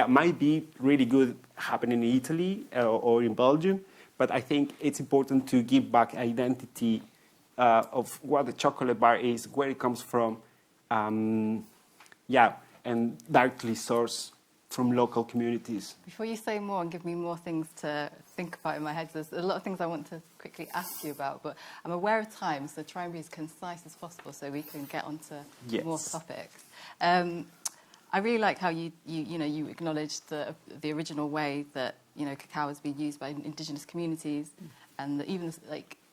might be really good happening in Italy or in Belgium, but I think it's important to give back identity of what the chocolate bar is, where it comes from, and directly sourced from local communities. Before you say more and give me more things to think about in my head, there's a lot of things I want to quickly ask you about, but I'm aware of time, so try and be as concise as possible so we can get onto more topics. I really like how you acknowledged the original way that cacao has been used by indigenous communities, and even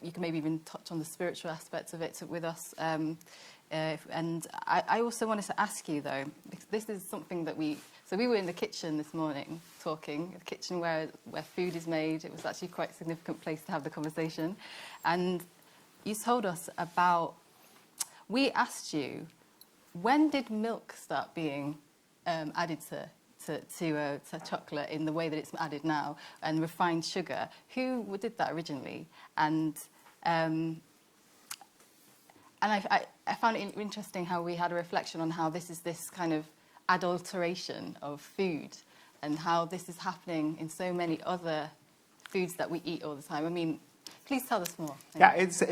you can maybe even touch on the spiritual aspects of it with us. And I also wanted to ask you though, because this is something that we were in the kitchen this morning talking, the kitchen where food is made. It was actually quite a significant place to have the conversation. And you told us about, we asked you, when did milk start being added to chocolate in the way that it's added now, and refined sugar? Who did that originally? And I found it interesting how we had a reflection on how this is this kind of adulteration of food, and how this is happening in so many other foods that we eat all the time. I mean, please tell us more. It's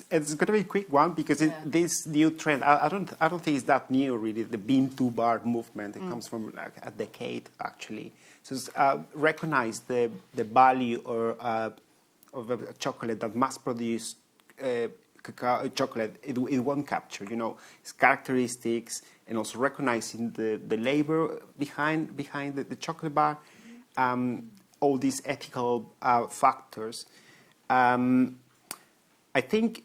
going to be a quick one, because this new trend, I don't think it's that new really. The bean to bar movement, it comes from like a decade actually. So it's, recognize the value of a chocolate that mass produced cacao chocolate. It won't capture, its characteristics, and also recognizing the labor behind the chocolate bar, all these ethical factors. I think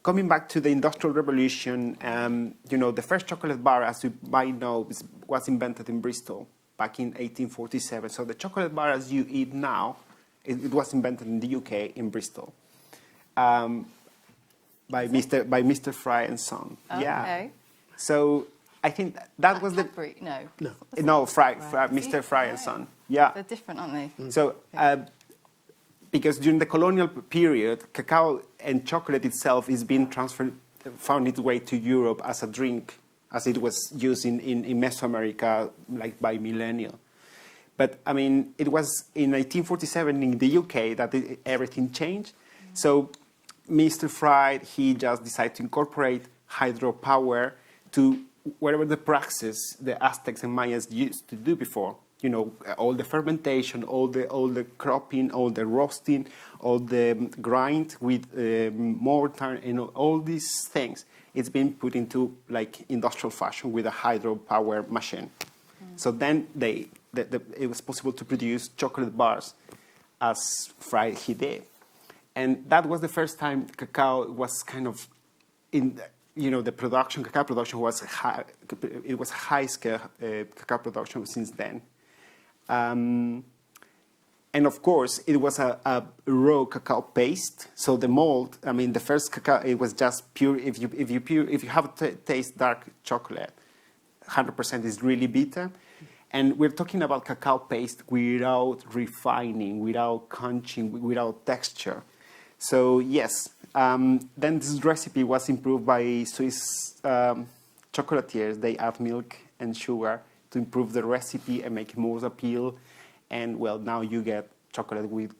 coming back to the Industrial Revolution, the first chocolate bar, as you might know, was invented in Bristol back in 1847. So the chocolate bar as you eat now, it was invented in the UK in Bristol by Mr. Fry and Son. Okay. Yeah. So I think that was Cadbury? No, Fry, Mr. Fry and Son. Yeah. They're different, aren't they? So. Because during the colonial period, cacao and chocolate itself is being found its way to Europe as a drink, as it was used in Mesoamerica, like by millennia. But I mean, it was in 1847 in the UK that everything changed. So Mr. Fry, he just decided to incorporate hydropower to whatever the praxis the Aztecs and Mayas used to do before. All the fermentation, all the cropping, all the roasting, all the grind with mortar, and all these things. It's been put into like industrial fashion with a hydropower machine. So then it was possible to produce chocolate bars as Fried he did. And that was the first time cacao was kind of in, the production, cacao production was high, it was high scale cacao production since then. And of course, it was a raw cacao paste. So the mold, the first cacao, it was just pure. If you have to taste dark chocolate, 100% is really bitter. And we're talking about cacao paste without refining, without crunching, without texture. So yes, then this recipe was improved by Swiss chocolatiers. They add milk and sugar to improve the recipe and make it more appeal. And well, now you get chocolate with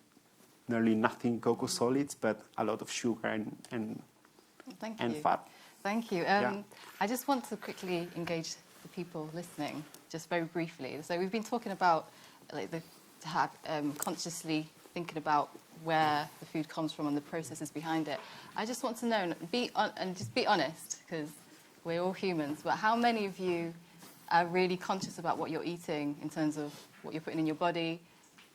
nearly nothing cocoa solids, but a lot of sugar and fat. Thank you. Yeah. I just want to quickly engage the people listening, just very briefly. So we've been talking about consciously thinking about where the food comes from and the processes behind it. I just want to know, and just be honest, because we're all humans, but how many of you are really conscious about what you're eating in terms of what you're putting in your body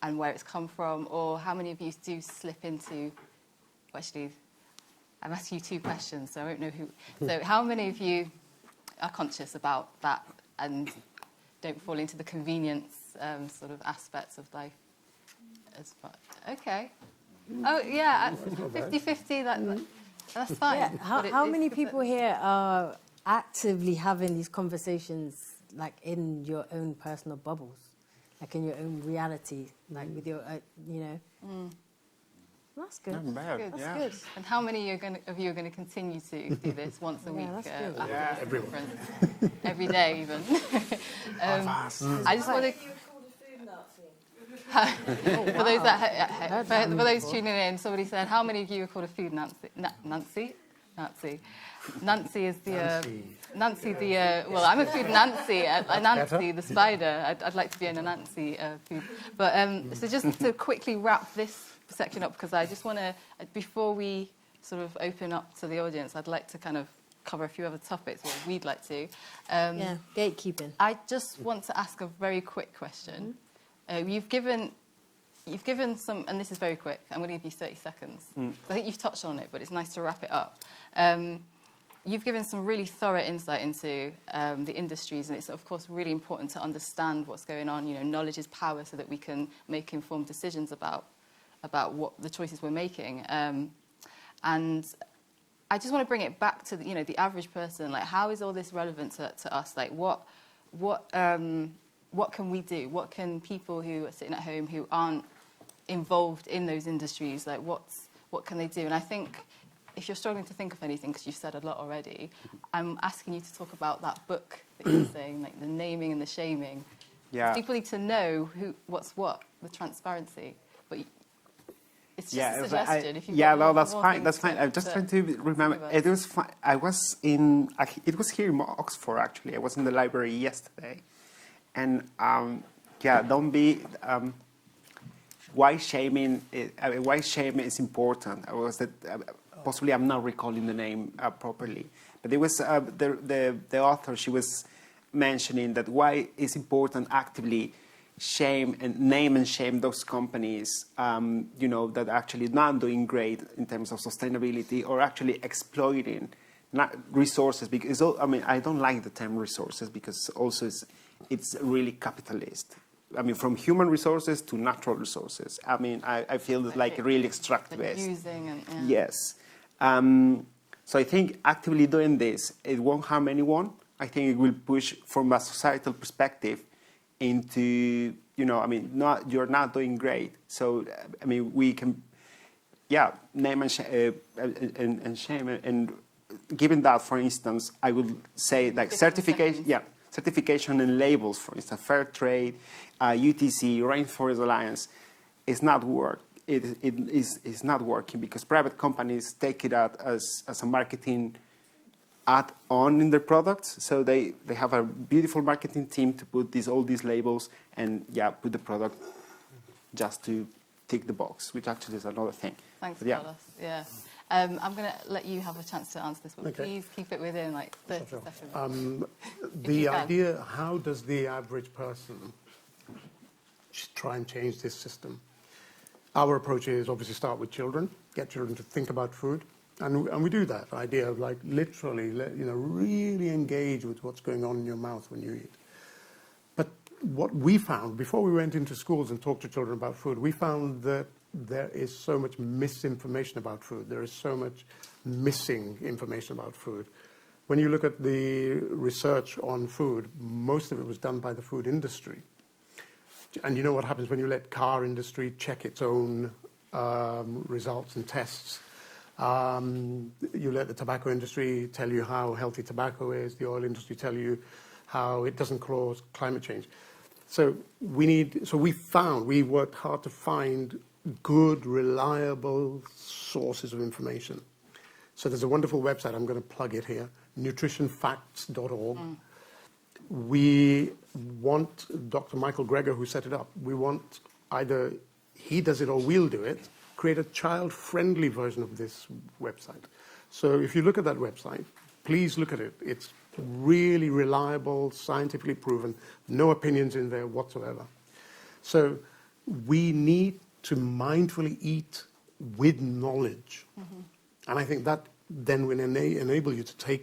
and where it's come from? Or how many of you do slip into... Well, actually, I'm asking you two questions, so I don't know who... So how many of you are conscious about that and don't fall into the convenience sort of aspects of life as well? Okay. Oh, yeah, 50-50, that's fine. Yeah. How many people here are actively having these conversations like in your own personal bubbles, like in your own reality, like with your, That's good. Not bad. That's Yeah. good. And how many of you are going to continue to do this once a week after this conference? Every day, even. I just want to... For those tuning in, somebody said, how many of you are called a food Nancy? Nancy is the... Nancy the... well, I'm a food Nancy. A Nancy, the spider. I'd like to be in a Nancy food. But so just to quickly wrap this section up, because I just want to... Before we sort of open up to the audience, I'd like to kind of cover a few other topics, or we'd like to. Gatekeeping. I just want to ask a very quick question. You've given some, and this is very quick, I'm going to give you 30 seconds. I think you've touched on it, but it's nice to wrap it up. You've given some really thorough insight into the industries, and it's, of course, really important to understand what's going on. You know, knowledge is power, so that we can make informed decisions about what the choices we're making. And I just want to bring it back to the average person. Like, how is all this relevant to us? Like, what can we do? What can people who are sitting at home who aren't involved in those industries, like what can they do? And I think if you're struggling to think of anything, because you've said a lot already, I'm asking you to talk about that book that you're saying, like the naming and the shaming. Yeah. People need to know what's what, the transparency. But it's just a suggestion. If you've got that's more fine. That's things fine. I'm just trying to remember. It was fine. It was here in Oxford, actually. I was in the library yesterday. And don't be why shaming. Why shaming is important. Possibly I'm not recalling the name properly, but it was the author. She was mentioning that why it's important actively shame and name and shame those companies, that are actually not doing great in terms of sustainability or actually exploiting resources. Because I don't like the term resources, because also it's really capitalist. From human resources to natural resources. I feel like really extractivist. Using and Yes. So I think actively doing this, it won't harm anyone. I think it will push from a societal perspective into, you're not doing great. So, we can, name and shame. And given that, for instance, I would say like certification and labels, for instance, fair trade, UTC, Rainforest Alliance, is not work. It is not working, because private companies take it out as a marketing add-on in their products. So they have a beautiful marketing team to put all these labels and put the product just to tick the box, which actually is another thing. Thanks, Carlos. Yeah. I'm going to let you have a chance to answer this, but please keep it within like 30 seconds. The idea, how does the average person try and change this system? Our approach is obviously start with children, get children to think about food, and we do that idea of like literally, really engage with what's going on in your mouth when you eat. But what we found, before we went into schools and talked to children about food, we found that there is so much misinformation about food. There is so much missing information about food. When you look at the research on food, most of it was done by the food industry. And you know what happens when you let car industry check its own results and tests. You let the tobacco industry tell you how healthy tobacco is, the oil industry tell you how it doesn't cause climate change. So we worked hard to find good, reliable sources of information. So there's a wonderful website, I'm going to plug it here, nutritionfacts.org. We want Dr. Michael Greger, who set it up, we want either he does it or we'll do it, create a child-friendly version of this website. So if you look at that website, please look at it. It's really reliable, scientifically proven, no opinions in there whatsoever. So we need to mindfully eat with knowledge. And I think that then will enable you to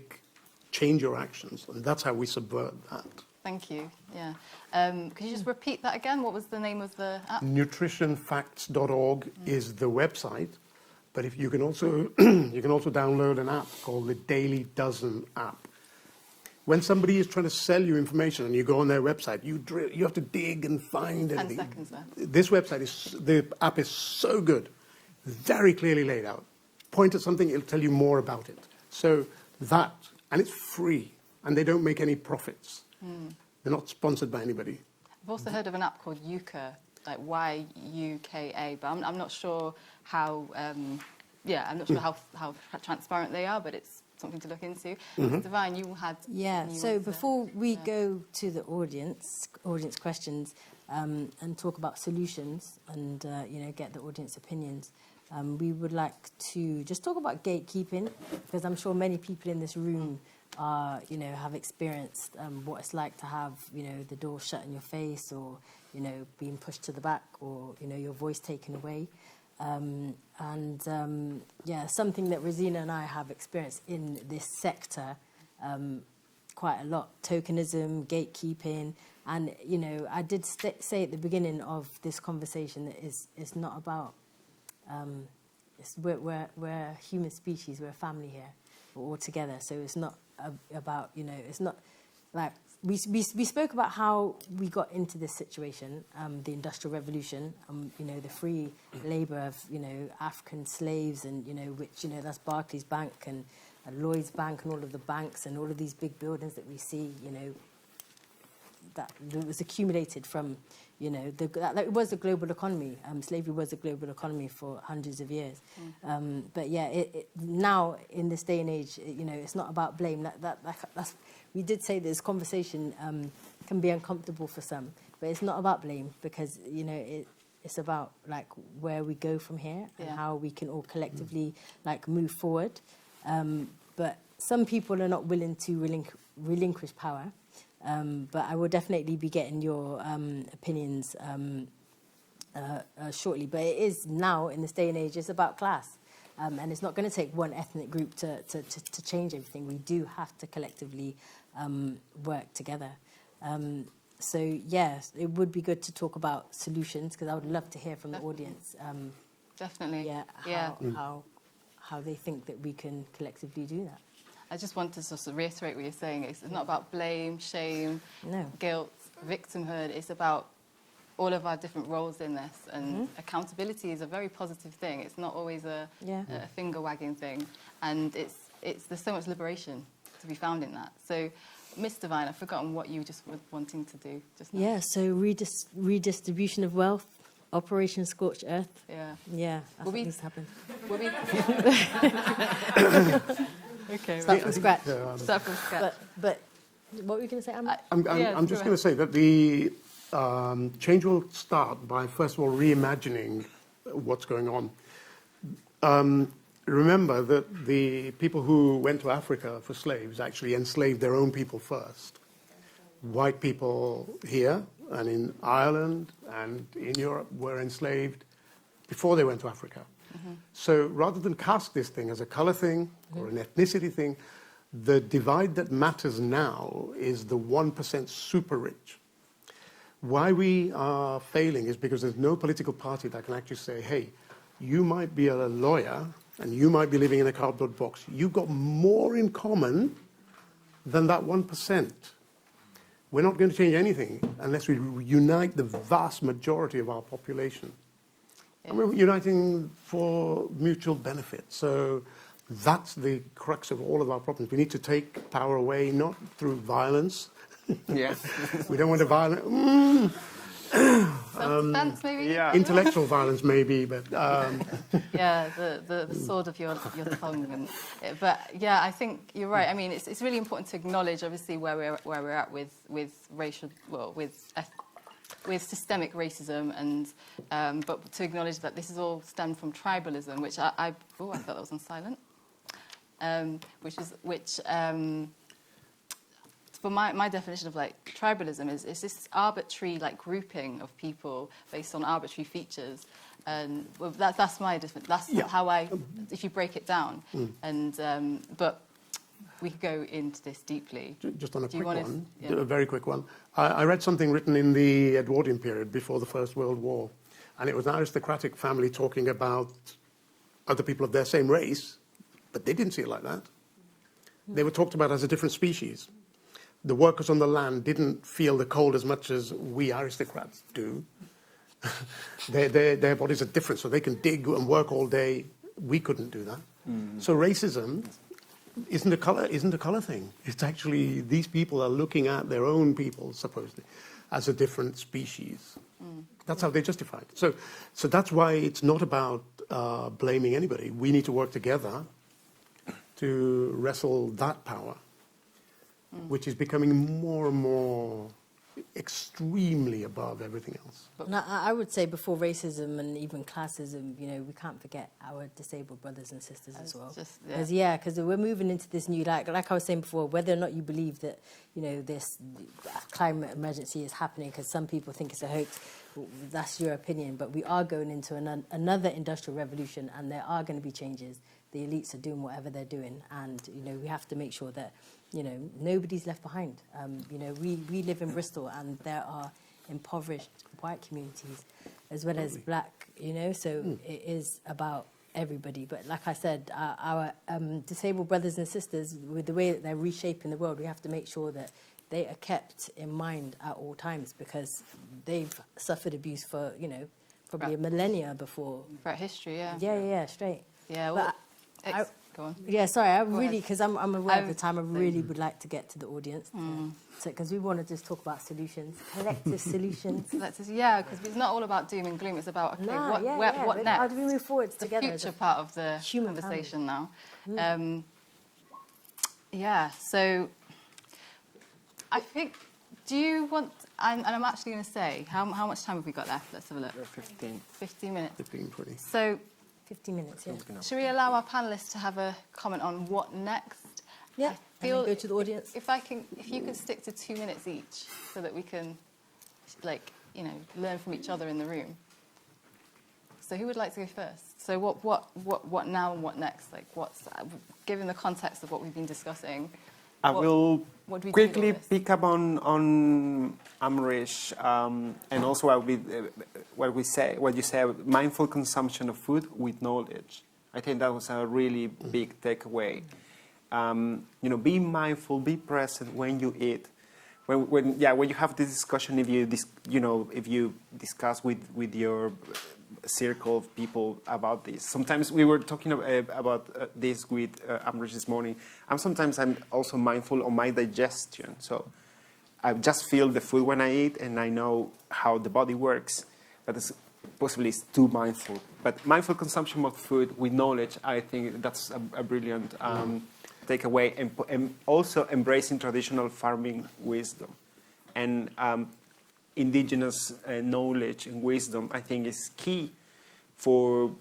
change your actions. And that's how we subvert that. Thank you. Yeah. Could you just repeat that again? What was the name of the app? Nutritionfacts.org is the website. But if you can also download an app called the Daily Dozen app. When somebody is trying to sell you information and you go on their website, you have to dig and find 10 anything. seconds there. This website the app is so good, very clearly laid out. Point at something, it'll tell you more about it. So that, and it's free, and they don't make any profits. They're not sponsored by anybody. I've also heard of an app called Yuka, like Y-U-K-A, but I'm not sure how. I'm not sure how transparent they are, but it's something to look into. Divine, you had. Yeah. So before we go to the audience questions, and talk about solutions, and get the audience opinions. We would like to just talk about gatekeeping, because I'm sure many people in this room have experienced what it's like to have, the door shut in your face, or, being pushed to the back, or, your voice taken away. Something that Rosina and I have experienced in this sector quite a lot, tokenism, gatekeeping. And, I did say at the beginning of this conversation that it's not about... we're a human species, we're a family here, we're all together. So it's not about, it's not like we spoke about how we got into this situation, the Industrial Revolution, the free labour of, African slaves, and, which, that's Barclays Bank and Lloyd's Bank and all of the banks and all of these big buildings that we see, that was accumulated from, it was a global economy. Slavery was a global economy for hundreds of years. But yeah, now in this day and age, it's not about blame. That's, we did say this conversation can be uncomfortable for some, but it's not about blame, because it's about like where we go from here and how we can all collectively like move forward. But some people are not willing to relinquish power. But I will definitely be getting your opinions shortly. But it is now, in this day and age, it's about class. And it's not going to take one ethnic group to change everything. We do have to collectively work together. So, yes, it would be good to talk about solutions, because I would love to hear from the audience. Definitely. How they think that we can collectively do that. I just want to sort of reiterate what you're saying. It's not about blame, shame, guilt, victimhood. It's about all of our different roles in this. And accountability is a very positive thing. It's not always a finger-wagging thing. And there's so much liberation to be found in that. So, Miss Divine, I've forgotten what you just were wanting to do just now. Yeah, so redistribution of wealth, Operation Scorched Earth. Yeah, that's what needs to happen. Okay, Start from scratch. Start from scratch. But what were you going to say, Amber? I'm just going to say that the change will start by, first of all, reimagining what's going on. Remember that the people who went to Africa for slaves actually enslaved their own people first. White people here and in Ireland and in Europe were enslaved before they went to Africa. So rather than cast this thing as a color thing or an ethnicity thing, the divide that matters now is the 1% super rich. Why we are failing is because there's no political party that can actually say, hey, you might be a lawyer and you might be living in a cardboard box. You've got more in common than that 1%. We're not going to change anything unless we unite the vast majority of our population. And we're uniting for mutual benefit. So that's the crux of all of our problems. We need to take power away, not through violence. Yeah. We don't want to violence. Self-defense, maybe? Yeah. Intellectual violence, maybe, but Yeah, the sword of your tongue. But yeah, I think you're right. I mean, it's really important to acknowledge, obviously, where we're at with racial, well, with systemic racism, and but to acknowledge that this is all stemmed from tribalism, which I thought that was on silent, for my definition of like tribalism is this arbitrary like grouping of people based on arbitrary features, and well, that's my definition. That's how if you break it down, and but we could go into this deeply. just on a quick one, Yeah. a very quick one. I read something written in the Edwardian period before the First World War, and it was an aristocratic family talking about other people of their same race, but they didn't see it like that. They were talked about as a different species. The workers on the land didn't feel the cold as much as we aristocrats do. Their bodies are different, so they can dig and work all day. We couldn't do that. So racism isn't a color thing. It's actually these people are looking at their own people, supposedly, as a different species. That's how they justify it. So that's why it's not about blaming anybody. We need to work together to wrestle that power, which is becoming more and more extremely above everything else. Now, I would say before racism and even classism, we can't forget our disabled brothers and sisters as well. Because we're moving into this new, like I was saying before, whether or not you believe that, this climate emergency is happening, because some people think it's a hoax, that's your opinion, but we are going into another industrial revolution, and there are going to be changes. The elites are doing whatever they're doing, and, we have to make sure that, nobody's left behind. We live in Bristol, and there are impoverished white communities as well as black, so it is about everybody. But like I said, our disabled brothers and sisters, with the way that they're reshaping the world, we have to make sure that they are kept in mind at all times, because they've suffered abuse for, probably a millennia before. Throughout history, yeah. Yeah, straight. Yeah, well, go on. Yeah, sorry, I really, because I'm aware of the time, I really would like to get to the audience. Because we want to just talk about solutions, collective solutions. Yeah, because it's not all about doom and gloom. It's about, okay, what next? How do we move forward together? The future part of the conversation now. So I think, do you want, and I'm actually going to say, how much time have we got left? Let's have a look. 15 minutes. 15, 20. So 15 minutes, yeah. should we allow our panellists to have a comment on what next? Yeah, and go to the audience. If you could stick to 2 minutes each, so that we can, learn from each other in the room. So who would like to go first? So what now and what next? Like, given the context of what we've been discussing? I will what do we quickly do with this? pick up on Amrish, and also what you said, mindful consumption of food with knowledge. I think that was a really big takeaway. Be mindful, be present when you eat. When you have this discussion, if you discuss with your circle of people about this. Sometimes we were talking about this with Amrish this morning. I'm also mindful of my digestion. So I just feel the food when I eat, and I know how the body works. But possibly it's too mindful. But mindful consumption of food with knowledge, I think that's a brilliant takeaway, and also embracing traditional farming wisdom and indigenous knowledge and wisdom. I think is key for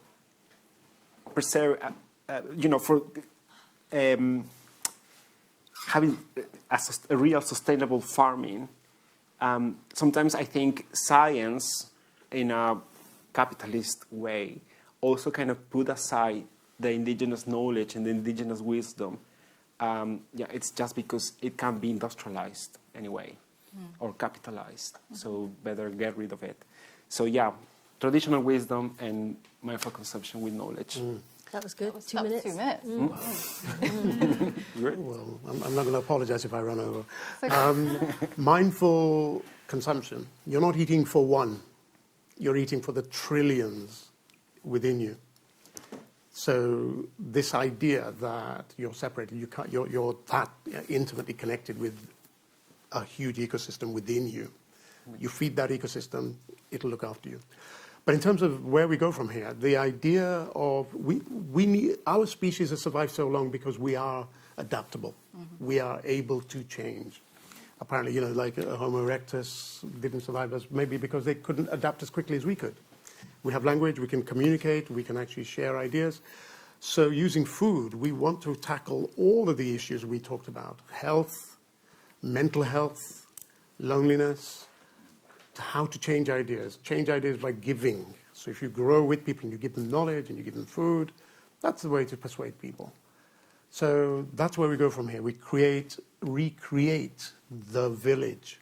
having a real sustainable farming. Sometimes I think science in a capitalist way, also kind of put aside the indigenous knowledge and the indigenous wisdom, it's just because it can be industrialized anyway, or capitalized. So better get rid of it. So yeah, traditional wisdom and mindful consumption with knowledge. That was good. That was 2 minutes. 2 minutes. Well, I'm not going to apologize if I run over. Mindful consumption. You're not eating for one. You're eating for the trillions within you. So this idea that you're separated, you're that intimately connected with a huge ecosystem within you. You feed that ecosystem, it'll look after you. But in terms of where we go from here, the idea of we need, our species has survived so long because we are adaptable. We are able to change. Apparently, like Homo erectus didn't survive us maybe because they couldn't adapt as quickly as we could. We have language, we can communicate, we can actually share ideas. So using food, we want to tackle all of the issues we talked about. Health, mental health, loneliness, how to change ideas. Change ideas by giving. So if you grow with people and you give them knowledge and you give them food, that's the way to persuade people. So that's where we go from here. We recreate the village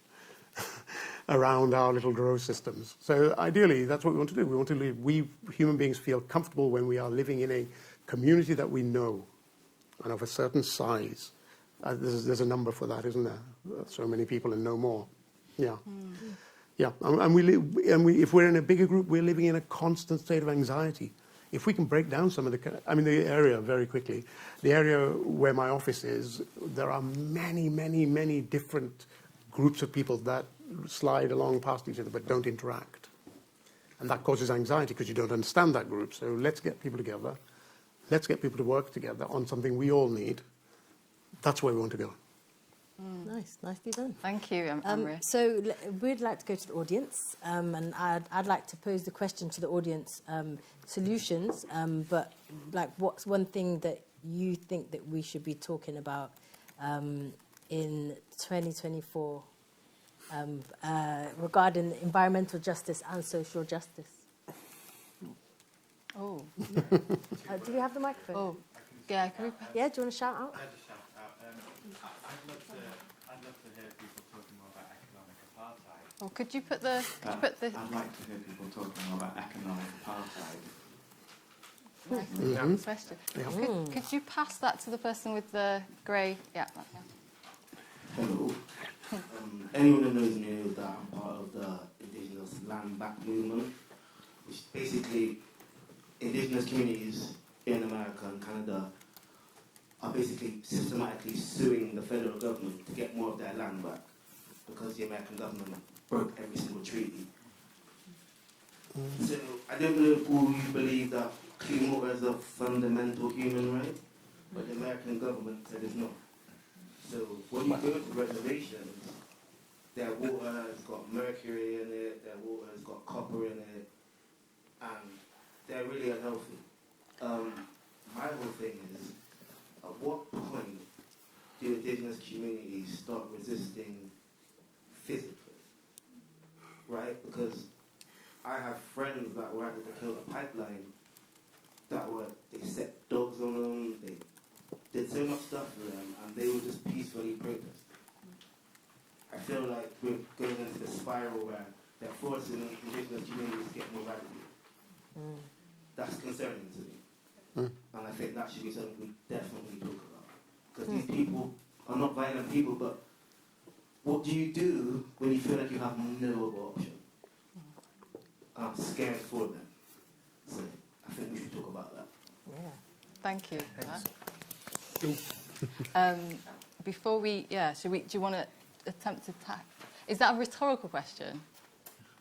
around our little grow systems. So ideally, that's what we want to do. We want to live, we human beings feel comfortable when we are living in a community that we know and of a certain size. There's a number for that, isn't there? So many people and no more. Yeah. Yeah, if we're in a bigger group, we're living in a constant state of anxiety. If we can break down some of the area very quickly, the area where my office is, there are many, many, many different groups of people that slide along past each other but don't interact. And that causes anxiety because you don't understand that group. So let's get people together. Let's get people to work together on something we all need. That's where we want to go. Nice, nicely done. Thank you, Amri. So we'd like to go to the audience, and I'd like to pose the question to the audience, solutions, but like what's one thing that you think that we should be talking about in 2024 regarding environmental justice and social justice? Oh. Do we have the microphone? Oh. Yeah, can we... Yeah, do you want to shout out? I'd just shout out. I'd love to hear people talking more about economic apartheid. Oh, could you put the... I'd like to hear people talking more about economic apartheid. Nice question. Could you pass that to the person with the grey... Yeah. Hello. Anyone who knows me knows that I'm part of the Indigenous Land Back movement, which basically Indigenous communities in America and Canada are basically systematically suing the federal government to get more of their land back because the American government broke every single treaty. So I don't know if all you believe that clean water is a fundamental human right, but the American government said it's not. So when you go to reservations, their water has got mercury in it, their water has got copper in it, and they're really unhealthy. My whole thing is, at what point do Indigenous communities start resisting physically? Right? Because I have friends that were at the Dakota pipeline they set dogs on them, they did so much stuff for them, and they would just peacefully protest. I feel like we're going into the spiral where they're forcing Indigenous communities to get more radical. That's concerning to me. And I think that should be something we definitely talk about. Because these people are not violent people, but what do you do when you feel like you have no other option? I'm scared for them. So I think we should talk about that. Yeah. Thank you for that. Before we, do you want to attempt to is that a rhetorical question?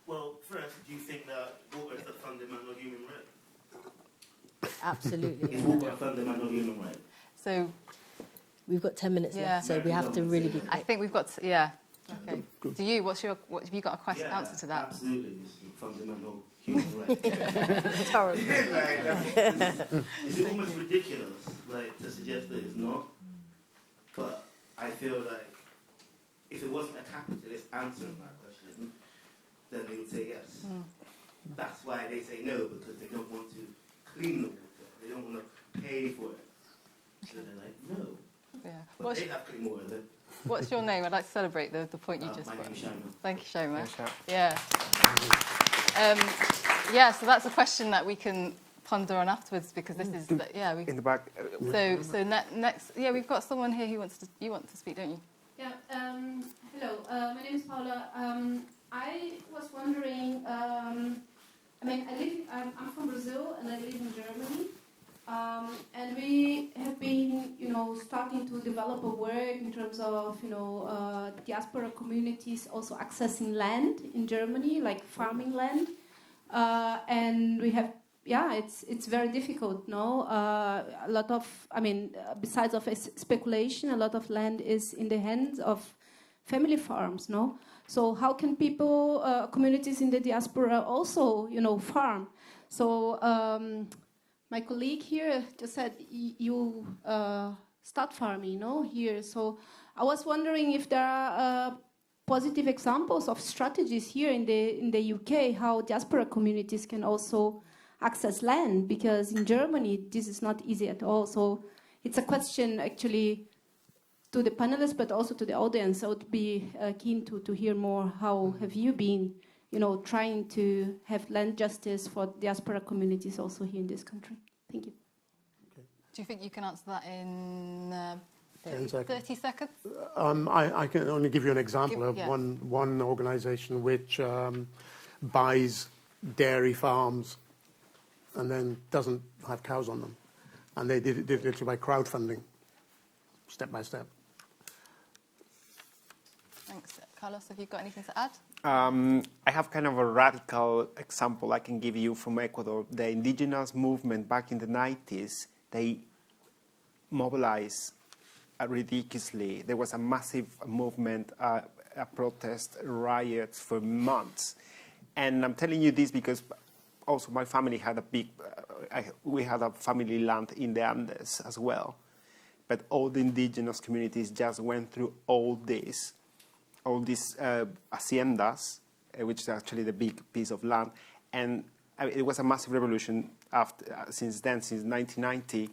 Well, first, do you think that water is a fundamental human right? Absolutely. Is water a fundamental human right? So we've got 10 minutes left, so we have to really be quick. I think we've got to, okay. Do you, what have you got a question answer to that? Absolutely, it's a fundamental human right. It's almost ridiculous, to suggest that it's not. But I feel like if it wasn't a capitalist answering that question, then they would say yes. That's why they say no, because they don't want to clean the water. They don't want to pay for it. So they're like, no. Yeah. But they have clean water then. What's your name? I'd like to celebrate the point you just My brought. name's Shama. Thank you, Shoma. Yeah, Yeah. So that's a question that we can ponder on afterwards, because this is in the back. next we've got someone here who wants to speak, don't you? Yeah. Hello. My name is Paula. I was wondering. I'm from Brazil and I live in Germany. And we have been, starting to develop a work in terms of, diaspora communities also accessing land in Germany, like farming land. And we have, it's very difficult, no? A lot of, besides of speculation, a lot of land is in the hands of family farms, no? So how can people, communities in the diaspora also, farm? So my colleague here just said you start farming, here. So I was wondering if there are positive examples of strategies here in the UK, how diaspora communities can also access land, because in Germany this is not easy at all. So it's a question actually to the panelists, but also to the audience. I would be keen to hear more. How have you been, trying to have land justice for diaspora communities also here in this country? Thank you. Do you think you can answer that in 10 seconds. 30 seconds? I can only give you an example of one organisation which buys dairy farms and then doesn't have cows on them. And they did it literally by crowdfunding, step by step. Thanks. Carlos, have you got anything to add? I have kind of a radical example I can give you from Ecuador. The indigenous movement back in the 90s, they mobilized ridiculously. There was a massive movement, a protest, riots for months. And I'm telling you this because also my family had we had a family land in the Andes as well. But all the indigenous communities just went through all these haciendas, which is actually the big piece of land. And it was a massive revolution. Since 1990,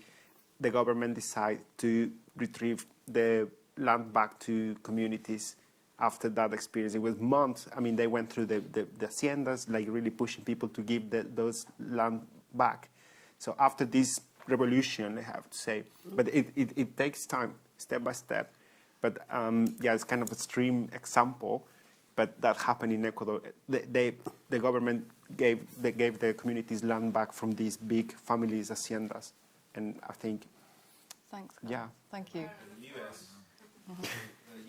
the government decided to retrieve the land back to communities after that experience. It was months. They went through the haciendas, like really pushing people to give those land back. So after this revolution, I have to say, but it takes time, step by step. But it's kind of an extreme example, but that happened in Ecuador. The government gave the communities land back from these big families, haciendas, and I think. Thanks. Yeah. Thank you. The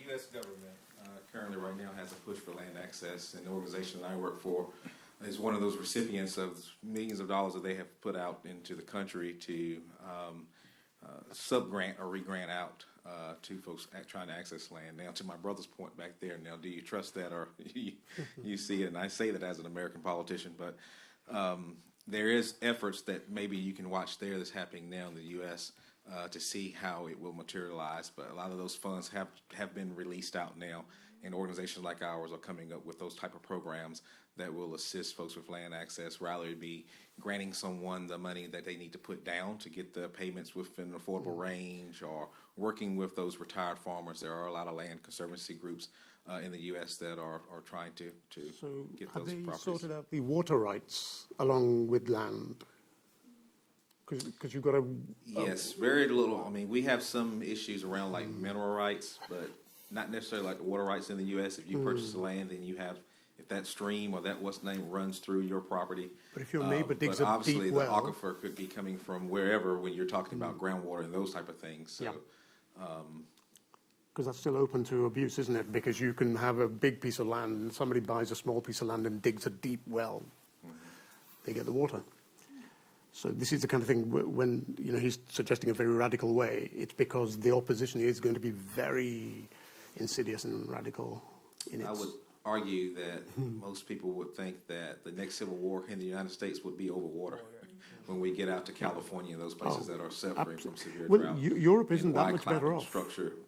U.S. government currently right now has a push for land access, and the organization that I work for is one of those recipients of millions of dollars that they have put out into the country to sub-grant or re-grant out to folks trying to access land. Now, to my brother's point back there, now, do you trust that, or you see it? And I say that as an American politician, but there is efforts that maybe you can watch there that's happening now in the U.S. To see how it will materialize. But a lot of those funds have been released out now, and organizations like ours are coming up with those type of programs that will assist folks with land access, rather it be granting someone the money that they need to put down to get the payments within an affordable range, or working with those retired farmers. There are a lot of land conservancy groups in the U.S. that are trying to get those properties. Have they sorted out the water rights along with land? Because you've got to... Yes, very little. We have some issues around like mineral rights, but not necessarily like the water rights in the U.S. If you purchase the land, then you have, if that stream or that what's name runs through your property. But if your neighbor digs a deep well... obviously the aquifer could be coming from wherever when you're talking about groundwater and those type of things. So, because that's still open to abuse, isn't it? Because you can have a big piece of land and somebody buys a small piece of land and digs a deep well. They get the water. So this is the kind of thing when he's suggesting a very radical way, it's because the opposition is going to be very insidious and radical in it. I would argue that most people would think that the next civil war in the United States would be over water when we get out to California and those places that are suffering from severe drought. Europe isn't that much better off.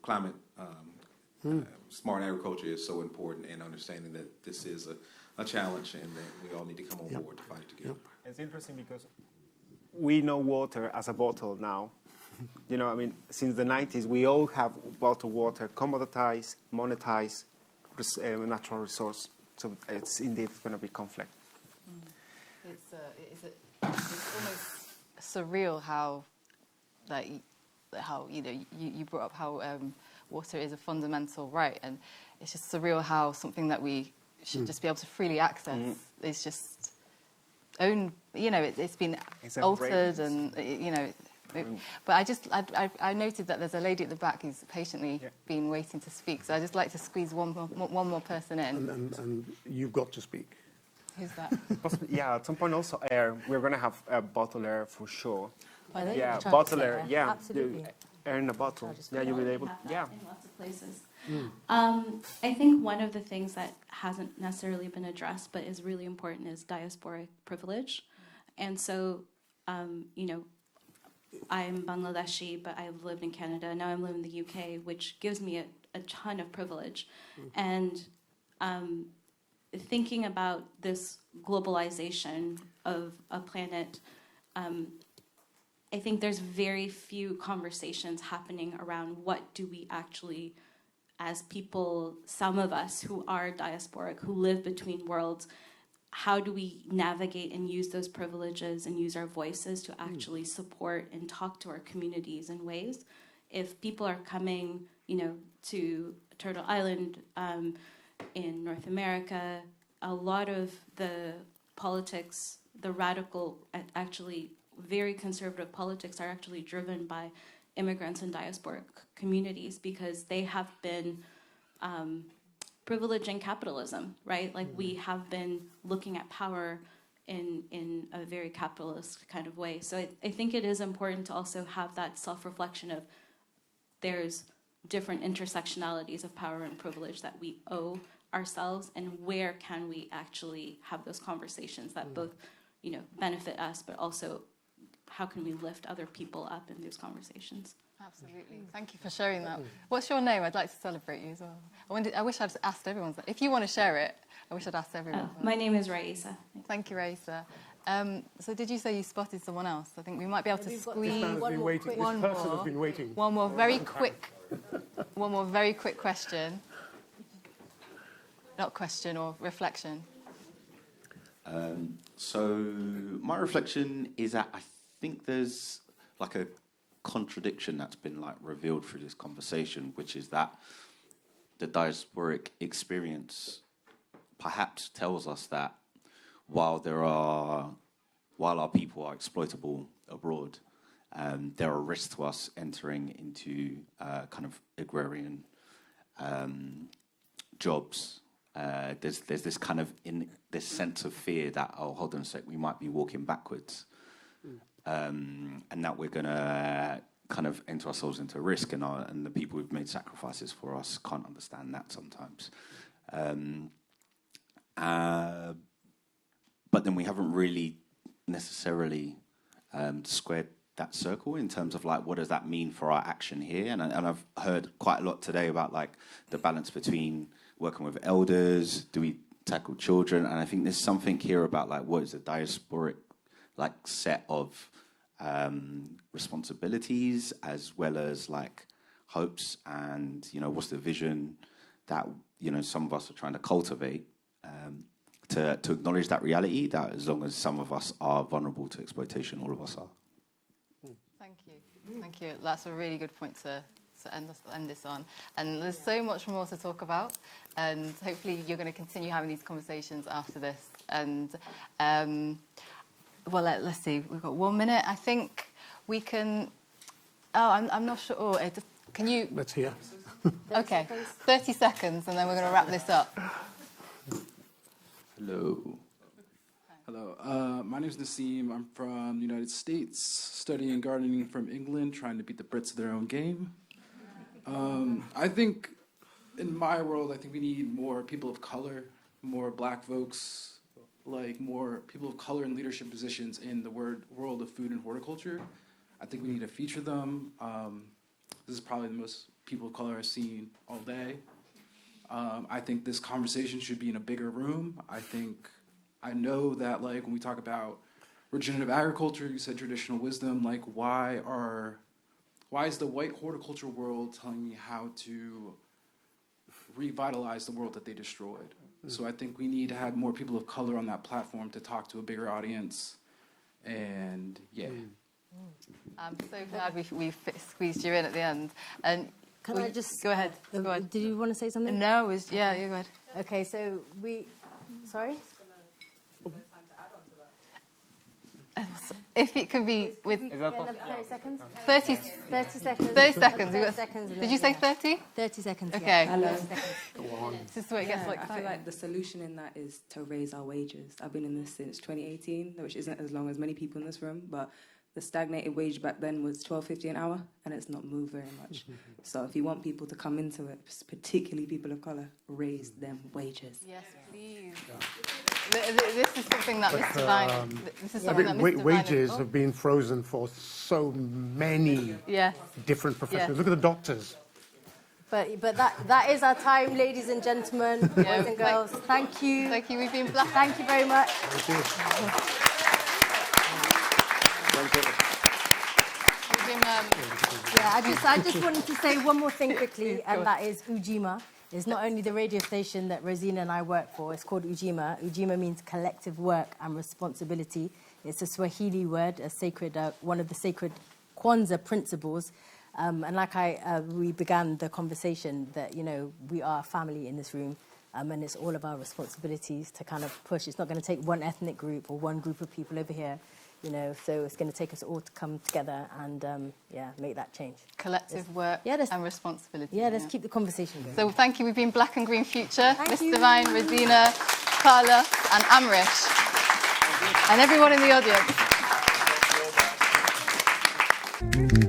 Climate smart agriculture is so important, and understanding that this is a challenge, and that we all need to come on board to fight together. It's interesting because we know water as a bottle now. You know, I mean, since the 90s, we all have bottled water, commoditized, monetized, natural resource. So it's indeed going to be conflict. It's almost surreal how, like, how you brought up how water is a fundamental right, and it's just surreal how something that we should just be able to freely access is just owned. You know, it's been altered, and you know. But I noted that there's a lady at the back who's patiently been waiting to speak. So I just like to squeeze one more person in. And you've got to speak. Who's that? Yeah, at some point also air. We're going to have a bottler for sure. Yeah, bottler. Yeah, absolutely. Air in a bottle. Yeah, you'll be able. Yeah. In lots of places. I think one of the things that hasn't necessarily been addressed but is really important is diasporic privilege. And so, you know, I'm Bangladeshi, but I've lived in Canada. Now I'm living in the UK, which gives me a ton of privilege. And thinking about this globalization of a planet, I think there's very few conversations happening around what do we actually, as people, some of us who are diasporic, who live between worlds, how do we navigate and use those privileges and use our voices to actually support and talk to our communities in ways? If people are coming, you know, to Turtle Island in North America, a lot of the politics, the radical, actually very conservative politics are actually driven by immigrants and diasporic communities because they have been privilege and capitalism, right? Like we have been looking at power in a very capitalist kind of way. So I think it is important to also have that self-reflection of there's different intersectionalities of power and privilege that we owe ourselves, and where can we actually have those conversations that both, you know, benefit us, but also how can we lift other people up in those conversations? Absolutely. Thank you for sharing that. What's your name? I'd like to celebrate you as well. I wish I'd asked everyone. If you want to share it, I wish I'd asked everyone. My name is Raisa. Thank you, Raisa. So did you say you spotted someone else? I think we might be able to squeeze one more very quick question. Not question, or reflection. So my reflection is that I think there's like a contradiction that's been like revealed through this conversation, which is that the diasporic experience perhaps tells us that while our people are exploitable abroad, there are risks to us entering into kind of agrarian jobs. There's this kind of this sense of fear that, oh, hold on a sec, we might be walking backwards, and that we're going to kind of enter ourselves into risk, and the people who've made sacrifices for us can't understand that sometimes. But then we haven't really necessarily squared that circle in terms of like what does that mean for our action here, and I've heard quite a lot today about like the balance between working with elders, do we tackle children, and I think there's something here about like what is a diasporic like set of responsibilities as well as like hopes, and you know what's the vision that you know some of us are trying to cultivate to acknowledge that reality that as long as some of us are vulnerable to exploitation, all of us are. Thank you. That's a really good point to end this on. And there's so much more to talk about, and hopefully you're going to continue having these conversations after this. And well, let's see. We've got 1 minute. I think we can. Oh, I'm not sure. Oh, can you? Let's hear. Okay, 30 seconds, and then we're going to wrap this up. Hello. Hello, my name is Nassim. I'm from the United States, studying gardening from England, trying to beat the Brits at their own game. I think, in my world, I think we need more people of color, more black folks, like more people of color in leadership positions in the world of food and horticulture. I think we need to feature them. This is probably the most people of color I've seen all day. I think this conversation should be in a bigger room. I know that like when we talk about regenerative agriculture, you said traditional wisdom, like why is the white horticulture world telling me how to revitalize the world that they destroyed? So I think we need to have more people of color on that platform to talk to a bigger audience. And yeah. I'm so glad we squeezed you in at the end. And Can I just go ahead? Go ahead. Did you want to say something? No, you go ahead. Okay, so sorry. If it could be with 30 seconds. 30 seconds. 30 seconds. 30 seconds. Did you say 30? 30 seconds. Okay. Yeah. This is where it gets like. I feel like the solution in that is to raise our wages. I've been in this since 2018, which isn't as long as many people in this room, but the stagnated wage back then was $12.50 an hour, and it's not moved very much. So if you want people to come into it, particularly people of colour, raise them wages. Yes, please. This is something that Mr. Divine. This is something that Mr. Divine wages have been frozen for so many different professions. Yes. Look at the doctors. But that is our time, ladies and gentlemen, boys and girls. Thank you. Thank you. We've been blessed. Thank you very much. Thank you. I just wanted to say one more thing quickly, and that is Ujima. It's not only the radio station that Rosina and I work for, it's called Ujima. Ujima means collective work and responsibility. It's a Swahili word, a sacred, one of the sacred Kwanzaa principles. And like we began the conversation that, we are a family in this room, and it's all of our responsibilities to kind of push. It's not going to take one ethnic group or one group of people over here. So it's going to take us all to come together and, make that change. Collective work and responsibility. Yeah, let's keep the conversation going. So thank you. We've been Black and Green Future. Thank Miss you. Divine, Rosina, Carla and Amrish. And everyone in the audience.